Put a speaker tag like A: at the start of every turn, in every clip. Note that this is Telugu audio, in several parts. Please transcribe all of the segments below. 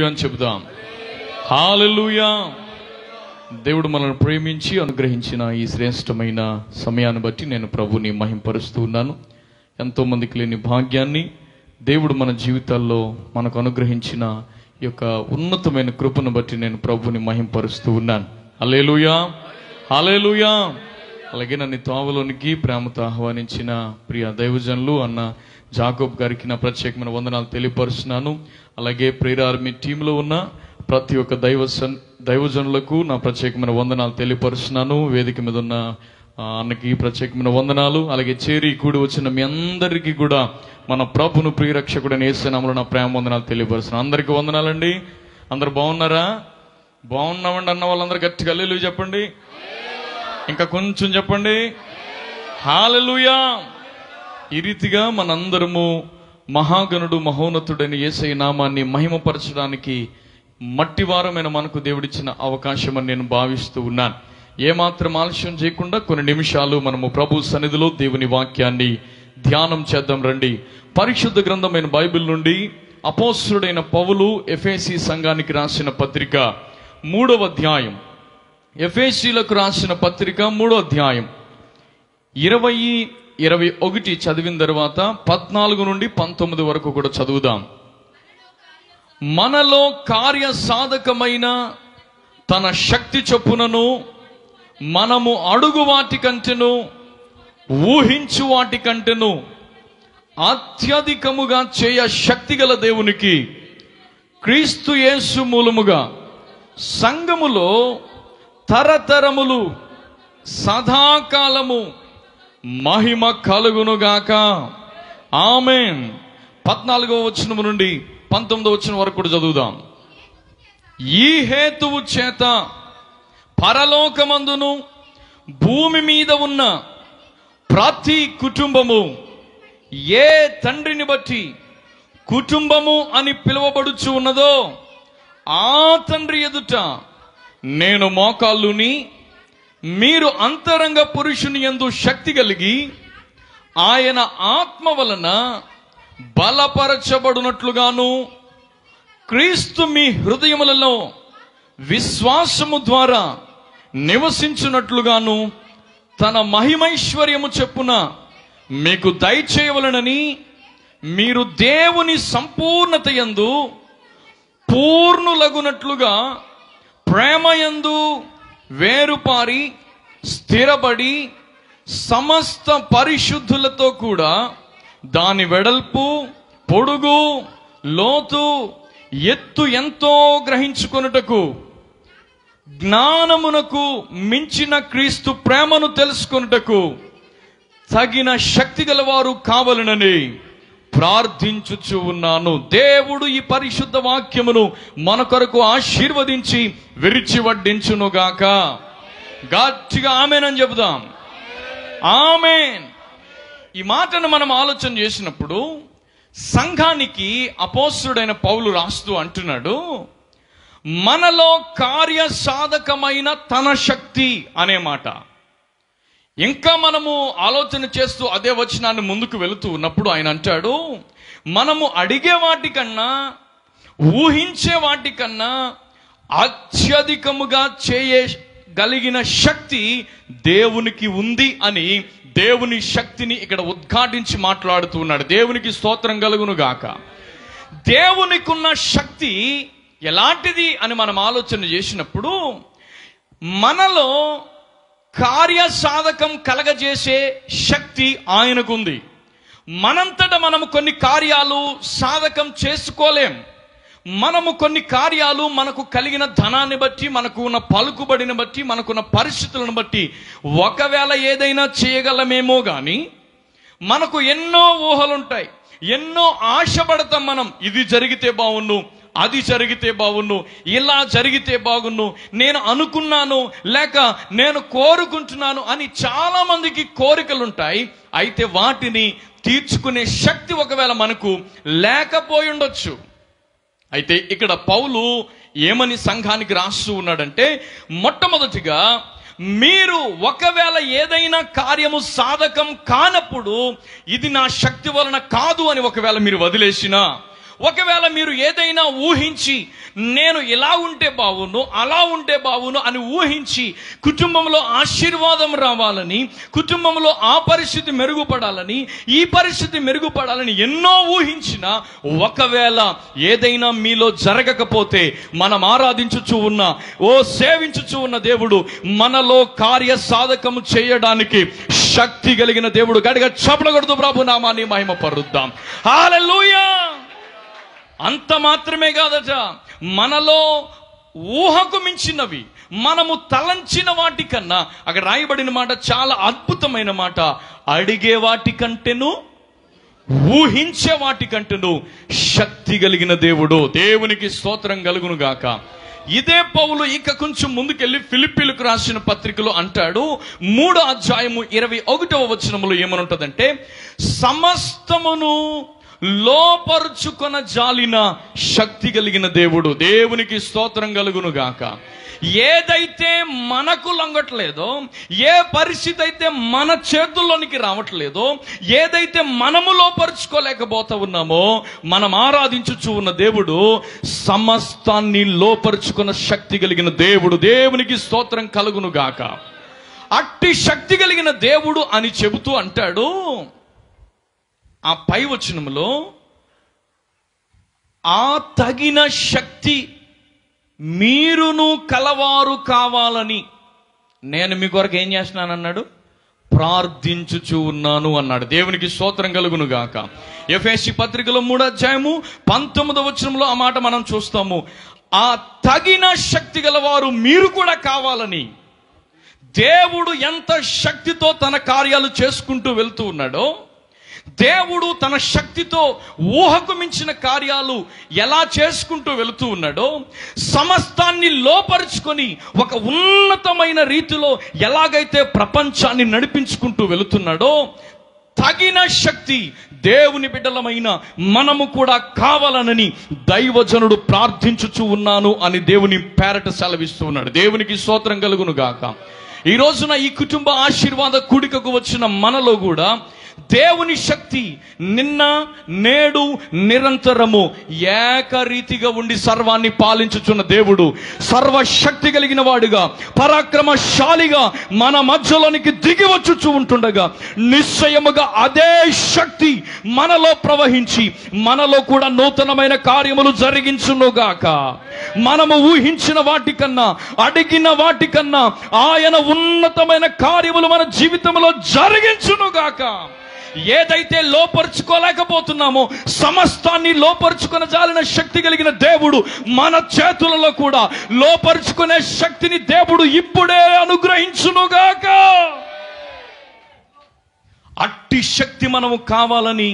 A: అని చెబుదాం. హల్లెలూయా. దేవుడు మనల్ని ప్రేమించి అనుగ్రహించిన ఈ శ్రేష్టమైన సమయాన్ని బట్టి నేను ప్రభుని మహింపరుస్తూ ఉన్నాను. ఎంతో మందికి లేని భాగ్యాన్ని దేవుడు మన జీవితాల్లో మనకు అనుగ్రహించిన ఈ యొక్క ఉన్నతమైన కృపను బట్టి నేను ప్రభుని మహింపరుస్తూ ఉన్నాను. హల్లెలూయా, హల్లెలూయా. అలాగే నన్ను తావలోనికి ప్రేమతో ఆహ్వానించిన ప్రియ దైవజనులు అన్న జాకోబ్ గారికి నా ప్రత్యేకమైన వందనాలు తెలియపరుస్తున్నాను. అలాగే ప్రేయర్ ఆర్మీ టీంలో ఉన్న ప్రతి ఒక్క దైవజనులకు నా ప్రత్యేకమైన వందనాలు తెలియపరుస్తున్నాను. వేదిక మీద ఉన్న అన్నకి ప్రత్యేకమైన వందనాలు. అలాగే చేరి కూడి వచ్చిన మీ అందరికీ కూడా మన ప్రభును ప్రియరక్షకుడైన యేసు నామములో నా ప్రేమ వందనాలు తెలియపరుస్తున్నాను. అందరికీ వందనాలండి. అందరు బాగున్నారా? బాగున్నామండి అన్న వాళ్ళందరూ గట్టిగా హల్లెలూయా చెప్పండి. ఇంకా కొంచెం చెప్పండి, హల్లెలూయా. ఈ రీతిగా మనందరము మహాగణుడు మహోన్నతుడైన యేసయ్య నామాన్ని మహిమపరచడానికి మట్టివారమైన మనకు దేవుడిచ్చిన అవకాశం అని నేను భావిస్తూ ఉన్నాను. ఏమాత్రం ఆలస్యం చేయకుండా కొన్ని నిమిషాలు మనము ప్రభు సన్నిధిలో దేవుని వాక్యాన్ని ధ్యానం చేద్దాం రండి. పరిశుద్ధ గ్రంథమైన బైబిల్ నుండి అపోస్తలుడైన పౌలు ఎఫెసీ సంఘానికి రాసిన పత్రిక 3వ అధ్యాయం, ఎఫెసీలకు రాసిన పత్రిక 3వ అధ్యాయం 20-21 చదివిన తర్వాత 14 నుండి 19 వరకు కూడా చదువుదాం. మనలో కార్య సాధకమైన తన శక్తి చొప్పునను మనము అడుగు వాటి కంటెను ఊహించు వాటి కంటెను అత్యధికముగా చేయ శక్తి గల దేవునికి క్రీస్తు యేసు మూలముగా సంఘములో తరతరములు సదాకాలము మహిమ కలుగునుగాక. ఆమేన్. 14వ వచనం నుండి 19వ వచనం వరకు కూడా చదువుదాం. ఈ హేతువు చేత పరలోకమందును భూమి మీద ఉన్న ప్రతి కుటుంబము ఏ తండ్రిని బట్టి కుటుంబము అని పిలువబడుచు ఉన్నదో ఆ తండ్రి ఎదుట నేను మోకాళ్ళుని మీరు అంతరంగ పురుషుని యందు శక్తి కలిగి ఆయన ఆత్మ వలన బలపరచబడినట్లుగాను క్రీస్తు మీ హృదయములలో విశ్వాసము ద్వారా నివసించున్నట్లుగాను తన మహిమైశ్వర్యము చెప్పున మీకు దయచేయవలనని మీరు దేవుని సంపూర్ణత యందు పూర్ణులగునట్లుగా ప్రేమయందు వేరుపారి స్థిరపడి సమస్త పరిశుద్ధులతో కూడా దాని వెడల్పు పొడుగు లోతు ఎత్తు ఎంతో గ్రహించుకొనుటకు జ్ఞానమునకు మించిన క్రీస్తు ప్రేమను తెలుసుకొనుటకు తగిన శక్తి గలవారు కావాలనని ప్రార్థించుచు ఉన్నాను. దేవుడు ఈ పరిశుద్ధ వాక్యమును మన కొరకు ఆశీర్వదించి విరిచి వడ్డించునుగాక. గట్టిగా ఆమేన్ అని చెబుదాం. ఆమేన్. ఈ మాటను మనం ఆలోచన చేసినప్పుడు సంఘానికి అపోస్తలుడైన పౌలు రాస్తూ అంటున్నాడు, మనలో కార్య సాధకమైన తన శక్తి అనే మాట. ఇంకా మనము ఆలోచన చేస్తూ అదే వచనాన్ని ముందుకు వెళుతూ ఉన్నప్పుడు ఆయన అంటాడు, మనము అడిగే వాటికన్నా ఊహించే వాటికన్నా అత్యధికముగా చేయగలిగిన శక్తి దేవునికి ఉంది అని దేవుని శక్తిని ఇక్కడ ఉద్ఘాటించి మాట్లాడుతూ ఉన్నాడు. దేవునికి స్తోత్రం కలుగును గాక. దేవునికి ఉన్న శక్తి ఎలాంటిది అని మనం ఆలోచన చేసినప్పుడు మనలో కార్య సాధకం కలగజేసే శక్తి ఆయనకుంది. మనంతట మనము కొన్ని కార్యాలు సాధకం చేసుకోలేం. మనము కొన్ని కార్యాలు మనకు కలిగిన ధనాన్ని బట్టి, మనకు ఉన్న పలుకుబడిని బట్టి, మనకున్న పరిస్థితులను బట్టి ఒకవేళ ఏదైనా చేయగలమేమో కానీ మనకు ఎన్నో ఊహలుంటాయి, ఎన్నో ఆశపడతాం. మనం ఇది జరిగితే బాగున్ను, అది జరిగితే బాగున్ను, ఇలా జరిగితే బాగున్ను, నేను అనుకున్నాను లేక నేను కోరుకుంటున్నాను అని చాలా మందికి కోరికలు ఉంటాయి. అయితే వాటిని తీర్చుకునే శక్తి ఒకవేళ మనకు లేకపోయి ఉండొచ్చు. అయితే ఇక్కడ పౌలు ఏమని సంఘానికి రాస్తూ ఉన్నాడంటే, మొట్టమొదటిగా మీరు ఒకవేళ ఏదైనా కార్యము సాధకం కానప్పుడు ఇది నా శక్తి వలన కాదు అని ఒకవేళ మీరు వదిలేసినా, ఒకవేళ మీరు ఏదైనా ఊహించి నేను ఇలా ఉంటే బావును, అలా ఉంటే బావును అని ఊహించి కుటుంబంలో ఆశీర్వాదం రావాలని, కుటుంబంలో ఆ పరిస్థితి మెరుగుపడాలని, ఈ పరిస్థితి మెరుగుపడాలని ఎన్నో ఊహించినా ఒకవేళ ఏదైనా మీలో జరగకపోతే మనం ఆరాధించుచూ ఉన్న, సేవించుచూ ఉన్న దేవుడు మనలో కార్య సాధకము చేయడానికి శక్తి కలిగిన దేవుడు. గట్టిగా చప్పట్లు కొడుతూ ప్రభు నామాన్ని మహిమ పరుద్దాం. హల్లెలూయా. అంత మాత్రమే కాదట, మనలో ఊహకు మించినవి, మనము తలంచిన వాటికన్నా, అక్కడ రాయబడిన మాట చాలా అద్భుతమైన మాట, అడిగే వాటికంటేను ఊహించే వాటికంటేను శక్తి కలిగిన దేవుడు. దేవునికి స్తోత్రం కలుగును గాక. ఇదే పౌలు ఇక కొంచెం ముందుకెళ్ళి ఫిలిప్పీలకు రాసిన పత్రికలో అంటాడు, 3వ అధ్యాయము 21వ వచనములో ఏమనుంటదంటే, సమస్తమును లోపరుచుకొన జాలిన శక్తి కలిగిన దేవుడు. దేవునికి స్తోత్రం కలుగును గాక. ఏదైతే మనకు లొంగట్లేదో, ఏ పరిస్థితి అయితే మన చేతుల్లోనికి రావట్లేదో, ఏదైతే మనము లోపరుచుకోలేకపోతా ఉన్నామో, మనం ఆరాధించుచూ ఉన్న దేవుడు సమస్తాన్ని లోపరుచుకున్న శక్తి కలిగిన దేవుడు. దేవునికి స్తోత్రం కలుగును గాక. అట్టి శక్తి కలిగిన దేవుడు అని చెబుతూ అంటాడు ఆ పై వచనములో, ఆ తగిన శక్తి మీరును కలవారు కావాలని నేను మీ కొరకు ఏం చేస్తున్నాను అన్నాడు, ప్రార్థించుచూ ఉన్నాను అన్నాడు. దేవునికి స్తోత్రం కలుగును గాక. ఎఫెసీ పత్రికలో 3వ అధ్యాయము 19వ వచనంలో ఆ మాట మనం చూస్తాము. ఆ తగిన శక్తి గలవారు మీరు కూడా కావాలని. దేవుడు ఎంత శక్తితో తన కార్యాలు చేసుకుంటూ వెళ్తూ ఉన్నాడో, దేవుడు తన శక్తితో ఊహకు మించిన కార్యాలు ఎలా చేసుకుంటూ వెళుతూ ఉన్నాడో, సమస్తాన్ని లోపరుచుకొని ఒక ఉన్నతమైన రీతిలో ఎలాగైతే ప్రపంచాన్ని నడిపించుకుంటూ వెళుతున్నాడో, తగిన శక్తి దేవుని బిడ్డలమైన మనము కూడా కావాలనని దైవజనుడు ప్రార్థించుచూ ఉన్నాను అని దేవుని పేరట సెలవిస్తూ ఉన్నాడు. దేవునికి స్తోత్రం కలుగును గాక. ఈ రోజున ఈ కుటుంబ ఆశీర్వాద కూడికకు వచ్చిన మనలో కూడా దేవుని శక్తి నిన్న నేడు నిరంతరము ఏకరీతిగా ఉండి సర్వాన్ని పాలించుచున్న దేవుడు, సర్వశక్తి కలిగిన వాడుగా, పరాక్రమశాలిగా మన మధ్యలోనికి దిగి వచ్చుచూ ఉంటుండగా, నిశ్చయముగా అదే శక్తి మనలో ప్రవహించి మనలో కూడా నూతనమైన కార్యములు జరిగించునుగాక. మనము ఊహించిన వాటికన్నా, అడిగిన వాటికన్నా ఆయన ఉన్నతమైన కార్యములు మన జీవితంలో జరిగించునుగాక. ఏదైతే లోపరుచుకోలేకపోతున్నామో సమస్తాన్ని లోపరుచుకుని జాలిన శక్తి కలిగిన దేవుడు మన చేతులలో కూడా లోపరుచుకునే శక్తిని దేవుడు ఇప్పుడే అనుగ్రహించునుగాక. అట్టి శక్తి మనము కావాలని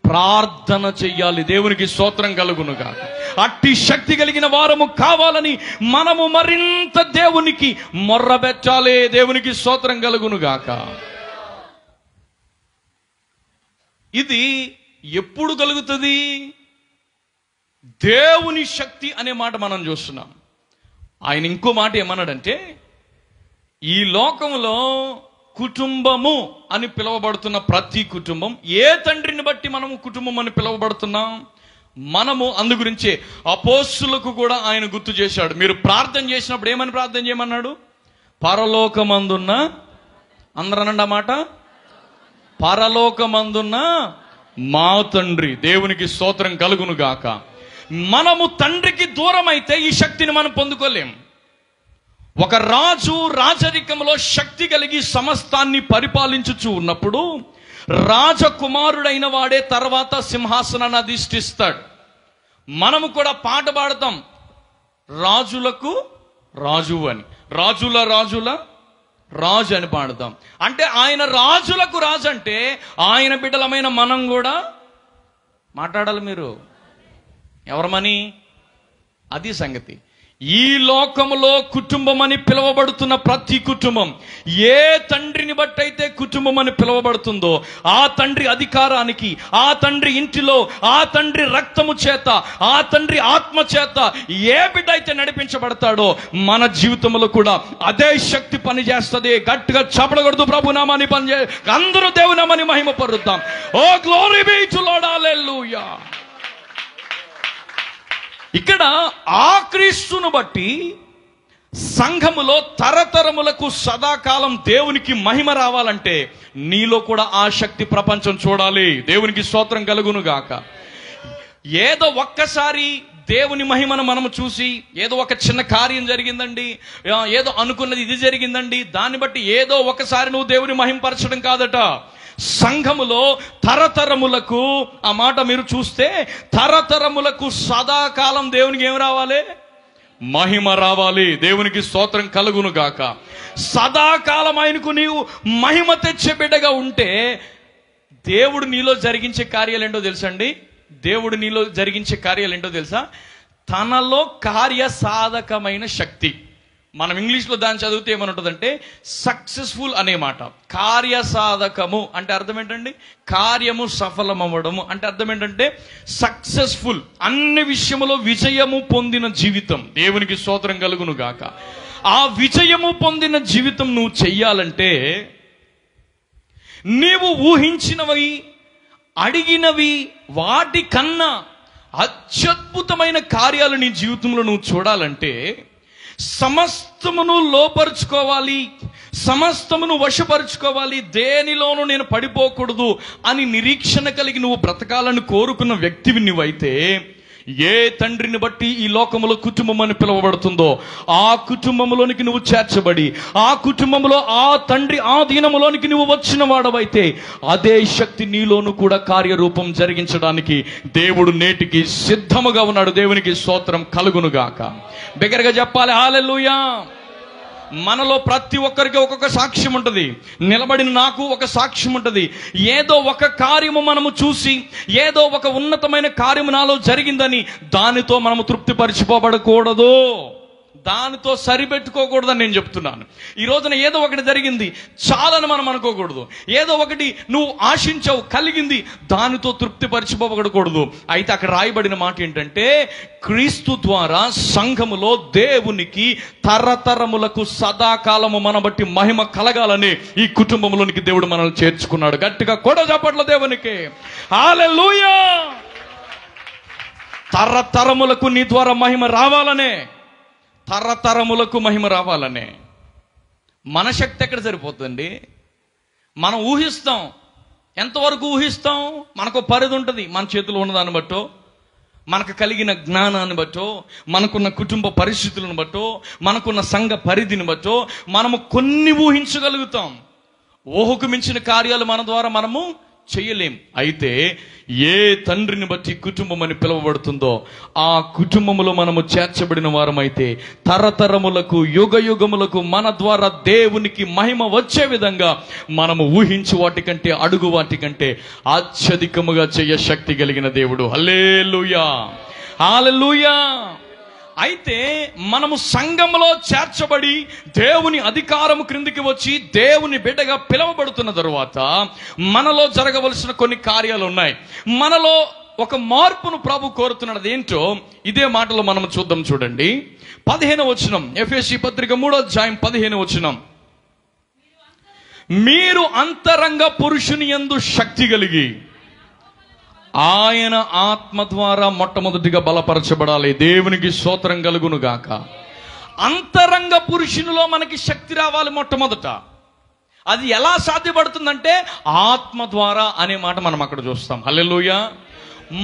A: ప్రార్థన చెయ్యాలి. దేవునికి స్తోత్రం కలుగునుగాక. అట్టి శక్తి కలిగిన వారము కావాలని మనము మరింత దేవునికి మొర్రబెట్టాలి. దేవునికి స్తోత్రం కలుగునుగాక. ఇది ఎప్పుడు కలుగుతుంది? దేవుని శక్తి అనే మాట మనం చూస్తున్నాం. ఆయన ఇంకో మాట ఏమన్నాడంటే, ఈ లోకంలో కుటుంబము అని పిలువబడుతున్న ప్రతి కుటుంబం, ఏ తండ్రిని బట్టి మనము కుటుంబం అని పిలువబడుతున్నాం? మనము అందు గురించే అపోస్తులకు కూడా ఆయన గుర్తు చేశాడు. మీరు ప్రార్థన చేసినప్పుడు ఏమని ప్రార్థన చేయమన్నాడు? పరలోకమందున్న, అందరూ అనండి ఆ మాట, పరలోకమందున్న మా తండ్రి. దేవునికి స్తోత్రం కలుగును గాక. మనము తండ్రికి దూరం అయితే ఈ శక్తిని మనం పొందుకోలేం. ఒక రాజు రాజరికంలో శక్తి కలిగి సమస్తాన్ని పరిపాలించుచూ ఉన్నప్పుడు రాజకుమారుడైన వాడే తర్వాత సింహాసనాన్ని అధిష్ఠిస్తాడు. మనము కూడా పాట పాడతాం, రాజులకు రాజు అని, రాజుల రాజుల రాజు అని పాడతాం. అంటే ఆయన రాజులకు రాజు అంటే ఆయన బిడ్డలమైన మనం కూడా మాట్లాడాలి. మీరు ఎవరమని? అది సంగతి. ఈ లోకములో కుటుంబం అని పిలువబడుతున్న ప్రతి కుటుంబం, ఏ తండ్రిని బట్టి అయితే కుటుంబం అని పిలువబడుతుందో ఆ తండ్రి అధికారానికి, ఆ తండ్రి ఇంటిలో, ఆ తండ్రి రక్తము చేత, ఆ తండ్రి ఆత్మ చేత ఏ బిడ్డ అయితే నడిపించబడతాడో మన జీవితంలో కూడా అదే శక్తి పనిచేస్తుంది. గట్టిగా చపడకూడదు, ప్రభు నామాన్ని పనిచే, అందరూ దేవుని నామాన్ని మహిమ పరుద్దాం. Oh glory be to lord, హల్లెలూయా. ఇక్కడ ఆ క్రీస్తును బట్టి సంఘములో తరతరములకు సదాకాలం దేవునికి మహిమ రావాలంటే నీలో కూడా ఆ శక్తి ప్రపంచం చూడాలి. దేవునికి స్తోత్రం కలుగును గాక. ఏదో ఒక్కసారి దేవుని మహిమను మనము చూసి ఏదో ఒక చిన్న కార్యం జరిగిందండి, ఏదో అనుకున్నది ఇది జరిగిందండి, దాన్ని బట్టి ఏదో ఒకసారి నువ్వు దేవుని మహిమపరచడం కాదట. సంఘములో తరతరములకు, ఆ మాట మీరు చూస్తే తరతరములకు సదాకాలం దేవునికి ఏం రావాలి? మహిమ రావాలి. దేవునికి స్తోత్రం కలుగును గాక. సదాకాలం ఆయనకు నీవు మహిమ తెచ్చే బిడ్డగా ఉంటే దేవుడు నీలో జరిగించే కార్యాలు ఏంటో తెలుసా అండి? దేవుడు నీలో జరిగించే కార్యాలు ఏంటో తెలుసా? తనలో కార్యసాధకమైన శక్తి. మనం ఇంగ్లీష్లో దాన్ని చదివితే ఏమనుంటుందంటే సక్సెస్ఫుల్ అనే మాట. కార్యసాధకము అంటే అర్థం ఏంటండి? కార్యము సఫలమవ్వడము అంటే అర్థం ఏంటంటే సక్సెస్ఫుల్, అన్ని విషయములో విజయము పొందిన జీవితం. దేవునికి స్తోత్రం కలుగును గాక. ఆ విజయము పొందిన జీవితం నువ్వు చెయ్యాలంటే నీవు ఊహించినవి, అడిగినవి వాటి కన్నా అత్యద్భుతమైన కార్యాలు నీ జీవితంలో నువ్వు చూడాలంటే సమస్తమును లోపరుచుకోవాలి, సమస్తమును వశపరుచుకోవాలి, దేనిలోనూ నేను పడిపోకూడదు అని నిరీక్షణ కలిగి నువ్వు బ్రతకాలని కోరుకున్న వ్యక్తివి నువ్వైతే, ఏ తండ్రిని బట్టి ఈ లోకములో కుటుంబం అని పిలువబడుతుందో ఆ కుటుంబంలోనికి నువ్వు చేర్చబడి, ఆ కుటుంబంలో ఆ తండ్రి ఆధీనములోనికి నువ్వు వచ్చిన వాడవైతే అదే శక్తి నీలోను కూడా కార్యరూపం జరిగించడానికి దేవుడు నేటికి సిద్ధముగా ఉన్నాడు. దేవునికి స్తోత్రం కలుగునుగాక. బిగ్గరగా చెప్పాలి హల్లెలూయా. మనలో ప్రతి ఒక్కరికి ఒక్కొక్క సాక్ష్యం ఉంటుంది. నిలబడిన నాకు ఒక సాక్ష్యం ఉంటుంది. ఏదో ఒక కార్యము మనము చూసి, ఏదో ఒక ఉన్నతమైన కార్యము నాలో జరిగిందని దానితో మనము తృప్తిపరిచిపోబడకూడదు, దానితో సరిపెట్టుకోకూడదని నేను చెప్తున్నాను. ఈ రోజున ఏదో ఒకటి జరిగింది చాలని మనం అనుకోకూడదు. ఏదో ఒకటి నువ్వు ఆశించావు, కలిగింది, దానితో తృప్తిపరిచిపోకూడదు. అయితే అక్కడ రాయబడిన మాట ఏంటంటే క్రీస్తు ద్వారా సంఘములో దేవునికి తరతరములకు సదాకాలము మన బట్టి మహిమ కలగాలని ఈ కుటుంబంలోనికి దేవుడు మనల్ని చేర్చుకున్నాడు. గట్టిగా కూడా చెప్పట్ల దేవునికి హల్లెలూయా. తరతరములకు నీ ద్వారా మహిమ రావాలనే, తరతరములకు మహిమ రావాలనే. మన శక్తి ఎక్కడ సరిపోతుంది? మనం ఊహిస్తాం. ఎంతవరకు ఊహిస్తాం? మనకు పరిధి ఉంటుంది. మన చేతిలో ఉన్నదాన్ని బట్టో, మనకు కలిగిన జ్ఞానాన్ని బట్టో, మనకున్న కుటుంబ పరిస్థితులను బట్టో, మనకున్న సంఘ పరిధిని బట్టో మనము కొన్ని ఊహించగలుగుతాం. ఊహకు మించిన కార్యాలు మన ద్వారా మనము చేయలేం. అయితే ఏ తండ్రిని బట్టి కుటుంబం అని పిలువబడుతుందో ఆ కుటుంబములో మనము చేర్చబడిన వారమైతే తరతరములకు యుగ యుగములకు మన ద్వారా దేవునికి మహిమ వచ్చే విధంగా మనము ఊహించు వాటికంటే, అడుగు వాటికంటే అత్యధికముగా చేయ శక్తి కలిగిన దేవుడు. హల్లెలూయా హల్లెలూయా. అయితే మనము సంఘంలో చేర్చబడి దేవుని అధికారము క్రిందికి వచ్చి దేవుని బిడ్డగా పిలువబడుతున్న తరువాత మనలో జరగవలసిన కొన్ని కార్యాలు ఉన్నాయి. మనలో ఒక మార్పును ప్రభు కోరుతున్నాడు. అదేంటో ఇదే మాటలో మనం చూద్దాం. చూడండి 15వ వచనం, ఎఫెసీ పత్రిక 3వ అధ్యాయం 15వ వచనం. మీరు అంతరంగ పురుషుని యందు శక్తి కలిగి ఆయన ఆత్మ ద్వారా మొట్టమొదటిగా బలపరచబడాలి. దేవునికి స్తోత్రం కలుగును గాక. అంతరంగ పురుషునిలో మనకి శక్తి రావాలి మొట్టమొదట. అది ఎలా సాధ్యపడుతుందంటే ఆత్మ ద్వారా అనే మాట మనం అక్కడ చూస్తాం. హల్లెలూయా.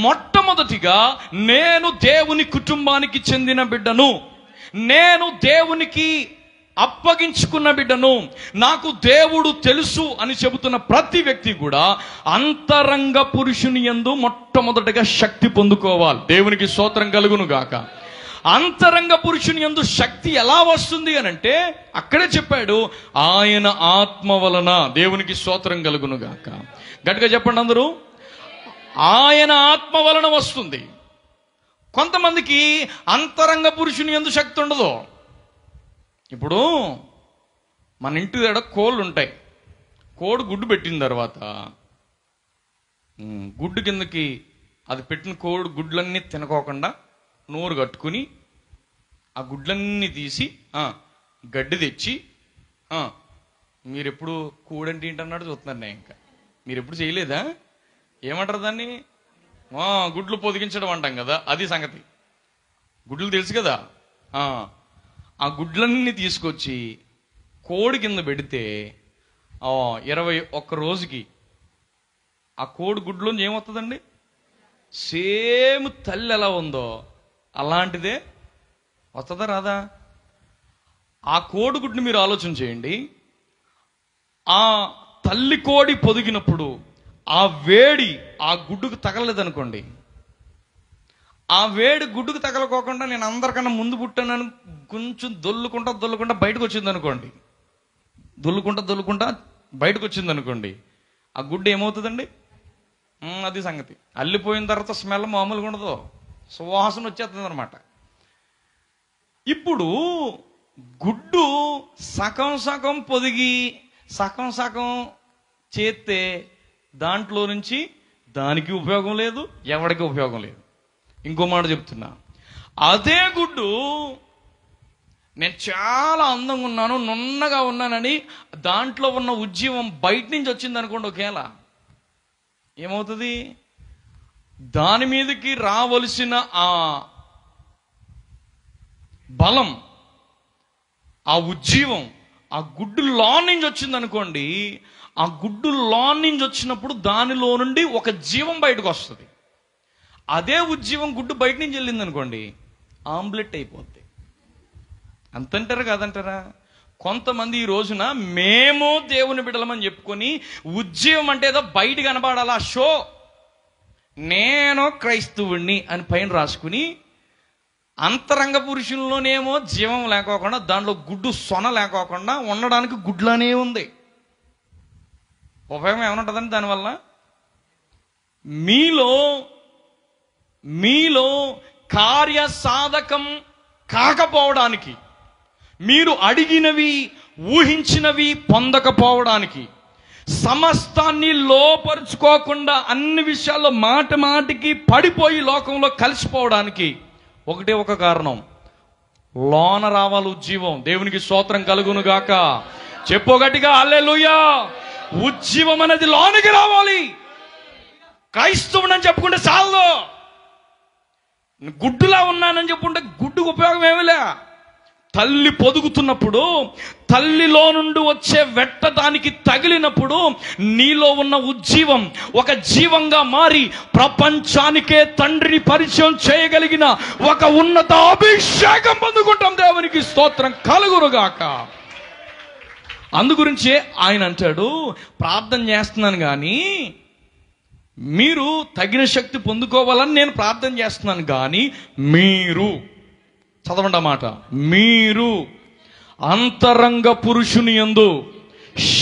A: మొట్టమొదటిగా నేను దేవుని కుటుంబానికి చెందిన బిడ్డను, నేను దేవునికి అప్పగించుకున్న బిడ్డను, నాకు దేవుడు తెలుసు అని చెబుతున్న ప్రతి వ్యక్తి కూడా అంతరంగ పురుషుని యందు మొట్టమొదటిగా శక్తి పొందుకోవాలి. దేవునికి స్తోత్రం కలుగును గాక. అంతరంగ పురుషుని యందు శక్తి ఎలా వస్తుంది అని అంటే అక్కడే చెప్పాడు, ఆయన ఆత్మ వలన. దేవునికి స్తోత్రం కలుగును గాక. గట్టిగా చెప్పండి అందరూ. ఆయన ఆత్మ వలన వస్తుంది. కొంతమందికి అంతరంగ పురుషుని యందు శక్తి ఉండదు. ఇప్పుడు మన ఇంటి దగ్గర కోళ్ళు ఉంటాయి. కోడి గుడ్డు పెట్టిన తర్వాత గుడ్డు కిందకి అది పెట్టిన కోడి గుడ్లన్నీ తినకోకుండా నోరు కట్టుకుని ఆ గుడ్లన్నీ తీసి గడ్డి తెచ్చి, మీరు ఎప్పుడు కోడంటే ఏంటన్నాడు చూస్తున్నారు. నేను ఇంకా మీరు ఎప్పుడు చేయలేదా? ఏమంటారు దాన్ని? గుడ్లు పొదిగించడం అంటాం కదా, అది సంగతి. గుడ్లు తెలుసు కదా, ఆ గుడ్లన్నీ తీసుకొచ్చి కోడి కింద పెడితే 21 రోజుకి ఆ కోడి గుడ్లోంచి ఏమవుతుందండి? సేమ్ తల్లి ఎలా ఉందో అలాంటిదే వస్తుందా రాదా? ఆ కోడిగుడ్ని మీరు ఆలోచన చేయండి. ఆ తల్లి కోడి పొదిగినప్పుడు ఆ వేడి ఆ గుడ్డుకు తగలలేదనుకోండి, ఆ వేడి గుడ్డుకు తగలకోకుండా నేను అందరికన్నా ముందు పుట్టానని కొంచెం దొల్లుకుంటా బయటకు వచ్చింది అనుకోండి, దొల్లుకుంటా బయటకు వచ్చింది అనుకోండి, ఆ గుడ్డు ఏమవుతుందండి? అది సంగతి. అల్లిపోయిన తర్వాత స్మెల్ మామూలుగా ఉండదు, సువాసన వచ్చేస్తుంది అనమాట. ఇప్పుడు గుడ్డు సగం పొదిగి సగం చేస్తే దాంట్లో నుంచి దానికి ఉపయోగం లేదు, ఎవరికి ఉపయోగం లేదు. ఇంకో మాట చెప్తున్నా, అదే గుడ్డు నేను చాలా అందంగా ఉన్నాను, నున్నగా ఉన్నానని దాంట్లో ఉన్న ఉజ్జీవం బయట నుంచి వచ్చింది అనుకోండి, ఒకేలా ఏమవుతుంది? దాని మీదకి రావలసిన ఆ బలం, ఆ ఉజ్జీవం ఆ గుడ్డు లోన్ నుంచి వచ్చింది అనుకోండి, ఆ గుడ్డు లోన్ నుంచి వచ్చినప్పుడు దానిలో నుండి ఒక జీవం బయటకు వస్తుంది. అదే ఉజ్జీవం గుడ్డు బయట నుంచి వెళ్ళింది అనుకోండి, ఆమ్లెట్ అయిపోద్ది. అంతంటారా కాదంటారా? కొంతమంది ఈ రోజున మేము దేవుని బిడ్డలమని చెప్పుకొని ఉజ్జీవం అంటే ఏదో బయట కనబడాలా షో, నేను క్రైస్తవుణ్ణి అని పైన రాసుకుని అంతరంగ పురుషుల్లోనేమో జీవం లేకోకుండా దాంట్లో గుడ్డు సొన లేకోకుండా ఉండడానికి గుడ్లనే ఉంది. ఉపయోగం ఏమనుంటుందండి దానివల్ల? మీలో కార్య సాధకం కాకపోవడానికి, మీరు అడిగినవి ఊహించినవి పొందకపోవడానికి, సమస్తాన్ని లోపరుచుకోకుండా అన్ని విషయాల్లో మాటికి పడిపోయి లోకంలో కలిసిపోవడానికి ఒకటే ఒక కారణం, లోన రావాలి ఉజ్జీవం. దేవునికి స్తోత్రం కలుగును గాక. చెప్పు గట్టిగా హల్లెలూయా. ఉజ్జీవం అనేది లోనికి రావాలి. క్రైస్తవుడని చెప్పుకుంటే చాలు, గుడ్డులా ఉన్నానని చెప్పుకుంటే గుడ్డుకు ఉపయోగం ఏమిలే. తల్లి పొదుగుతున్నప్పుడు తల్లిలో నుండి వచ్చే వెట్ట దానికి తగిలినప్పుడు నీలో ఉన్న ఉజ్జీవం ఒక జీవంగా మారి ప్రపంచానికే తండ్రిని పరిచయం చేయగలిగిన ఒక ఉన్నత అభిషేకం పొందుకుంటాం. దేవునికి స్తోత్రం కలుగురుగాక. అందుగురించే ఆయన అంటాడు, ప్రార్థన చేస్తున్నాను కానీ మీరు తగిన శక్తి పొందుకోవాలని నేను ప్రార్థన చేస్తున్నాను కానీ మీరు, చదవండి మాట, మీరు అంతరంగ పురుషుని యందు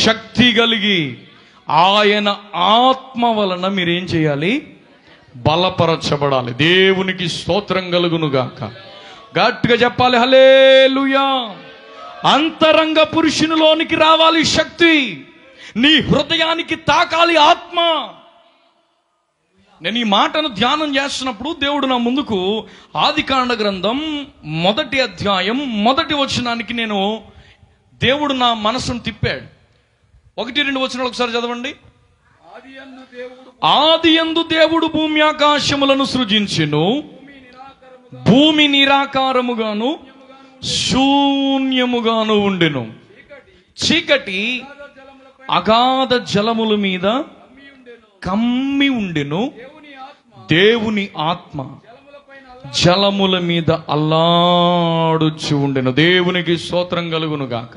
A: శక్తి కలిగి ఆయన ఆత్మ వలన మీరేం చేయాలి? బలపరచబడాలి. దేవునికి స్తోత్రం కలుగునుగాక. గట్టిగా చెప్పాలి హల్లెలూయా. అంతరంగ పురుషునిలోనికి రావాలి శక్తి, నీ హృదయానికి తాకాలి ఆత్మ. నేను ఈ మాటను ధ్యానం చేస్తున్నప్పుడు దేవుడు నా ముందుకు ఆదికాండ గ్రంథం 1వ అధ్యాయం 1వ వచనానికి దేవుడు నా మనసును తిప్పాడు. 1-2 వచనాలు ఒకసారి చదవండి. ఆదియందు దేవుడు భూమి ఆకాశములను సృజించెను, భూమి నిరాకారముగాను శూన్యముగాను ఉండెను, చీకటి అగాధ జలముల మీద కమ్మి ఉండెను, దేవుని ఆత్మ జలముల మీద అల్లాడుచు ఉండెను. దేవునికి స్తోత్రం కలుగును గాక.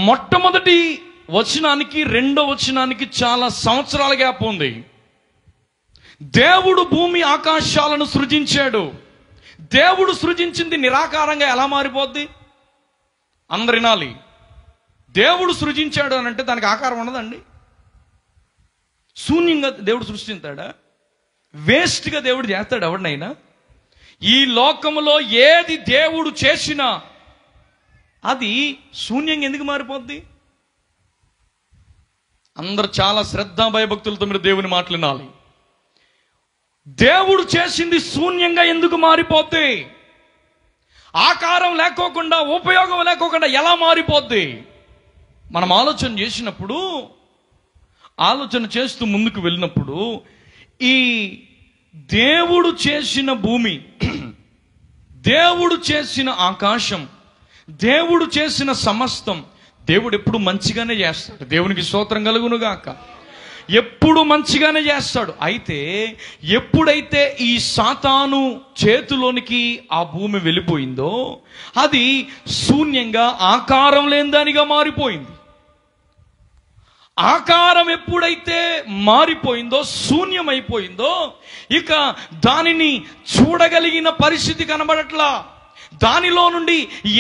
A: మొట్టమొదటి వచనానికి 2వ వచనానికి చాలా సంవత్సరాల గ్యాప్ ఉంది. దేవుడు భూమి ఆకాశాలను సృజించాడు. దేవుడు సృజించింది నిరాకారంగా ఎలా మారిపోద్ది? అందరు వినాలి. దేవుడు సృజించాడు అని అంటే దానికి ఆకారం ఉండదండి. శూన్యంగా దేవుడు సృష్టిస్తాడా? వేస్ట్గా దేవుడు చేస్తాడు ఎవరినైనా? ఈ లోకములో ఏది దేవుడు చేసినా అది శూన్యంగా ఎందుకు మారిపోద్ది? అందరు చాలా శ్రద్ధ భయభక్తులతో మీరు దేవుని మాటలు వినాలి. దేవుడు చేసింది శూన్యంగా ఎందుకు మారిపోద్ది? ఆకారం లేకోకుండా, ఉపయోగం లేకోకుండా ఎలా మారిపోద్ది? మనం ఆలోచన చేసినప్పుడు, ఆలోచన చేస్తూ ముందుకు వెళ్ళినప్పుడు, ఈ దేవుడు చేసిన భూమి దేవుడు చేసిన ఆకాశం, దేవుడు చేసిన సమస్తం, దేవుడు ఎప్పుడు మంచిగానే చేస్తాడు. దేవునికి స్తోత్రం కలుగునుగాక. ఎప్పుడు మంచిగానే చేస్తాడు. అయితే ఎప్పుడైతే ఈ సాతాను చేతిలోనికి ఆ భూమి వెళ్ళిపోయిందో అది శూన్యంగా ఆకారం లేని దానిగా మారిపోయింది. ఆకారం ఎప్పుడైతే మారిపోయిందో, శూన్యమైపోయిందో, ఇక దానిని చూడగలిగిన పరిస్థితి కనబడట్లా. దానిలో నుండి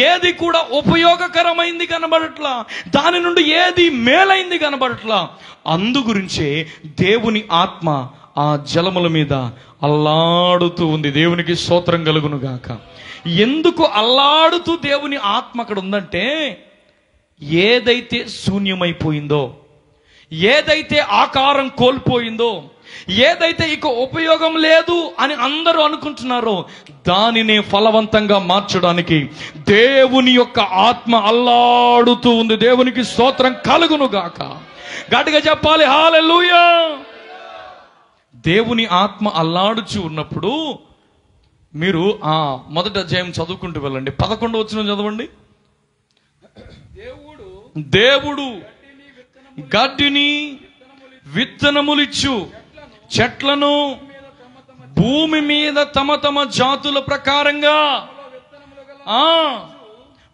A: ఏది కూడా ఉపయోగకరమైంది కనబడట్లా. దాని నుండి ఏది మేలైంది కనబడట్లా. అందు గురించే దేవుని ఆత్మ ఆ జలముల మీద అల్లాడుతూ ఉంది. దేవునికి స్తోత్రం కలుగును గాక. ఎందుకు అల్లాడుతూ దేవుని ఆత్మ అక్కడ ఉందంటే, ఏదైతే శూన్యమైపోయిందో, ఏదైతే ఆకారం కోల్పోయిందో, ఏదైతే ఇక ఉపయోగం లేదు అని అందరూ అనుకుంటున్నారో దానినే ఫలవంతంగా మార్చడానికి దేవుని యొక్క ఆత్మ అల్లాడుతూ ఉంది. దేవునికి స్తోత్రం కలుగును గాక. గట్టిగా చెప్పాలి హల్లెలూయా. దేవుని ఆత్మ అల్లాడుచు ఉన్నప్పుడు మీరు మొదటి అధ్యాయం చదువుకుంటూ వెళ్ళండి. 11వ వచనం చదవండి. దేవుడు గడ్డిని విత్తనములిచ్చు చెట్లను భూమి మీద తమ తమ జాతుల ప్రకారంగా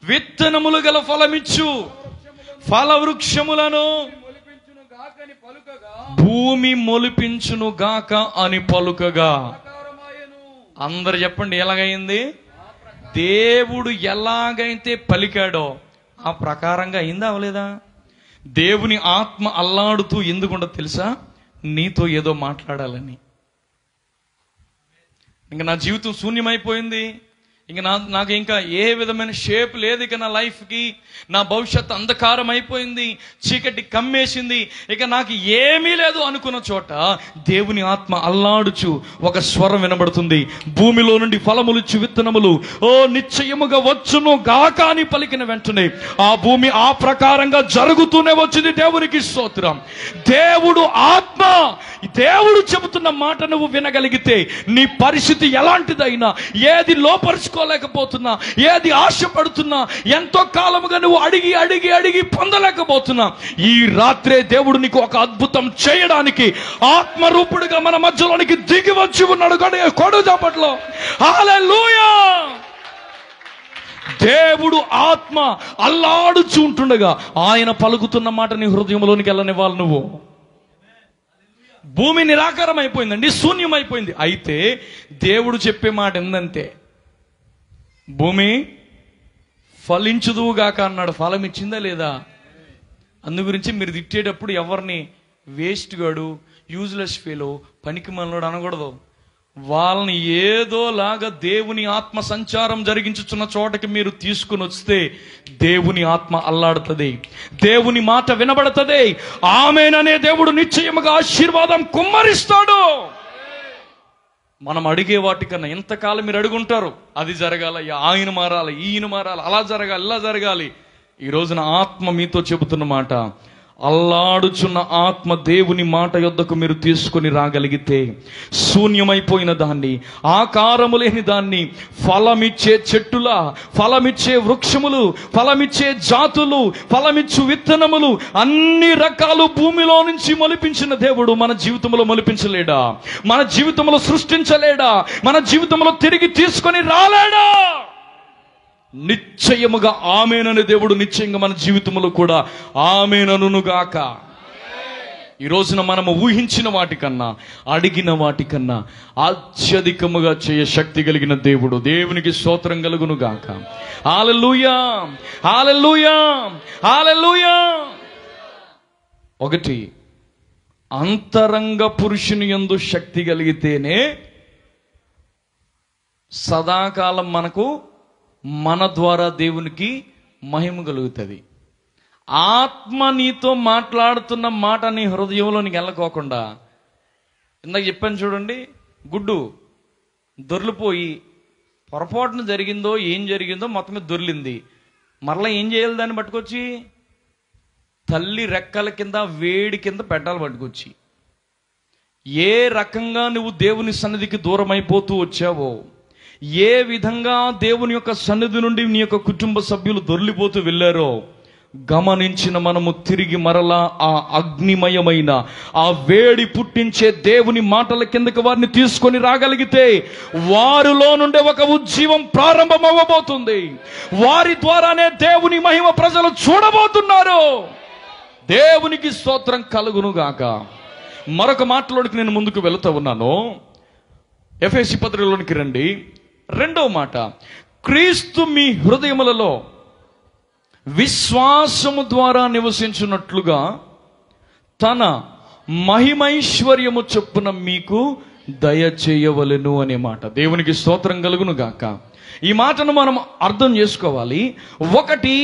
A: విత్తనములు గల ఫలమిచ్చు ఫల వృక్షములను భూమి మొలిపించును గాక అని పలుకగా. అందరు చెప్పండి, ఎలాగైంది? దేవుడు ఎలాగైతే పలికాడో ఆ ప్రకారంగా అయిందా అవలేదా? దేవుని ఆత్మ అల్లాడుతూ ఎందుకుండదు తెలుసా? నీతో ఏదో మాట్లాడాలని. ఇంకా నా జీవితం శూన్యమైపోయింది, ఇంకా నాకు ఇంకా ఏ విధమైన షేప్ లేదు, ఇక నా లైఫ్కి, నా భవిష్యత్తు అంధకారం అయిపోయింది, చీకటి కమ్మేసింది, ఇక నాకు ఏమీ లేదు అనుకున్న చోట దేవుని ఆత్మ అల్లాడుచు ఒక స్వరం వినబడుతుంది. భూమిలో నుండి ఫలములిచ్చు విత్తనములు నిశ్చయముగా వచ్చును గాక అని పలికిన వెంటనే ఆ భూమి ఆ ప్రకారంగా జరుగుతూనే వచ్చింది. దేవునికి స్తోత్రం. దేవుడు ఆత్మ, దేవుడు చెబుతున్న మాట నువ్వు వినగలిగితే నీ పరిస్థితి ఎలాంటిదైనా, ఏది లోపరుచుకోలేకపోతున్నా, ఏది ఆశపడుతున్నా, ఎంతో కాలముగా నువ్వు అడిగి అడిగి అడిగి పొందలేకపోతున్నా, ఈ రాత్రే దేవుడు నీకు ఒక అద్భుతం చేయడానికి ఆత్మరూపుడుగా మన మధ్యలోనికి దిగి వచ్చి ఉన్నాడు. కొడు చప్పట్లో హల్లెలూయా. దేవుడు ఆత్మ అల్లాడుచు ఉంటుండగా ఆయన పలుకుతున్న మాట నీ హృదయంలోనికి వెళ్ళనివ్వాలి. నువ్వు భూమి నిరాకారం అయిపోయిందండి, శూన్యమైపోయింది. అయితే దేవుడు చెప్పే మాట ఏందంటే, భూమి ఫలించుదువుగాక అన్నాడు. ఫలం ఇచ్చిందా లేదా? అందు గురించి మీరు తిట్టేటప్పుడు ఎవరిని వేస్ట్ గాడు, యూజ్లెస్ ఫెలో, పనికి మనలోడు అనకూడదు. వాళ్ళని ఏదోలాగా దేవుని ఆత్మ సంచారం జరిగించుచున్న చోటకి మీరు తీసుకుని వస్తే దేవుని ఆత్మ అల్లాడుతుంది, దేవుని మాట వినబడుతుంది. ఆమేననే దేవుడు నిశ్చయముగా ఆశీర్వాదం కుమ్మరిస్తాడు. మనం అడిగే వాటికన్నా ఎంతకాలం మీరు అడుగుంటారు, అది జరగాల, ఆయన మారాలి, ఈయన మారాలి, అలా జరగాలి, ఇలా జరగాలి. ఈ రోజున ఆత్మ మీతో చెబుతున్న మాట, అల్లాడుచున్న ఆత్మ దేవుని మాట యొద్దకు మీరు తీసుకొని రాగలిగితే శూన్యమైపోయిన దాన్ని, ఆకారము లేని దాన్ని ఫలమిచ్చే చెట్టులా, ఫలమిచ్చే వృక్షములు, ఫలమిచ్చే జాతులు, ఫలమిచ్చు విత్తనములు, అన్ని రకాలు భూమిలో నుంచి మొలిపించిన దేవుడు మన జీవితంలో మొలిపించలేడా? మన జీవితంలో సృష్టించలేడా? మన జీవితంలో తిరిగి తీసుకొని రాలేడా? నిశ్చయముగా ఆమేననే దేవుడు నిశ్చయంగా మన జీవితంలో కూడా ఆమేననుగాక. ఈ రోజున మనము ఊహించిన వాటికన్నా, అడిగిన వాటికన్నా అత్యధికముగా చేయ శక్తి కలిగిన దేవుడు. దేవునికి స్తోత్రం కలుగునుగాక. హల్లెలూయా, హల్లెలూయా, హల్లెలూయా. ఒకటి, అంతరంగ పురుషుని యందు శక్తి కలిగితేనే సదాకాలం మనకు మన ద్వారా దేవునికి మహిమ కలుగుతుంది. ఆత్మ నీతో మాట్లాడుతున్న మాట నీ హృదయంలో నీకు వెళ్ళకోకుండా, ఇందాక చెప్పాను చూడండి, గుడ్డు దొర్లిపోయి పొరపాటున జరిగిందో ఏం జరిగిందో మొత్తం మీద దొర్లింది. మరలా ఏం చేయాలి? దాన్ని పట్టుకొచ్చి తల్లి రెక్కల కింద వేడి కింద పెట్టాలి పట్టుకొచ్చి. ఏ రకంగా నువ్వు దేవుని సన్నిధికి దూరం అయిపోతూ వచ్చావో, ఏ విధంగా దేవుని యొక్క సన్నిధి నుండి నీ యొక్క కుటుంబ సభ్యులు దొర్లిపోతూ వెళ్ళారో గమనించిన మనము తిరిగి మరలా ఆ అగ్నిమయమైన, ఆ వేడి పుట్టించే దేవుని మాటల కిందకి వారిని తీసుకొని రాగలిగితే వారిలో నుండి ఒక ఉజ్జీవం ప్రారంభమవ్వబోతుంది. వారి ద్వారానే దేవుని మహిమ ప్రజలు చూడబోతున్నారు. దేవునికి స్తోత్రం కలుగును గాక. మరొక మాటలోనికి నేను ముందుకు వెళుతూ ఉన్నాను. ఎఫెసీ పత్రికలోనికి రండి. 2వ మాట, క్రీస్తు మీ హృదయములలో విశ్వాసము ద్వారా నివసించున్నట్లుగా తన మహిమైశ్వర్యము చొప్పున మీకు దయచేయవలెను అనే మాట. దేవునికి స్తోత్రం కలుగును గాక. ఈ మాటను మనం అర్థం చేసుకోవాలి. ఒకటి,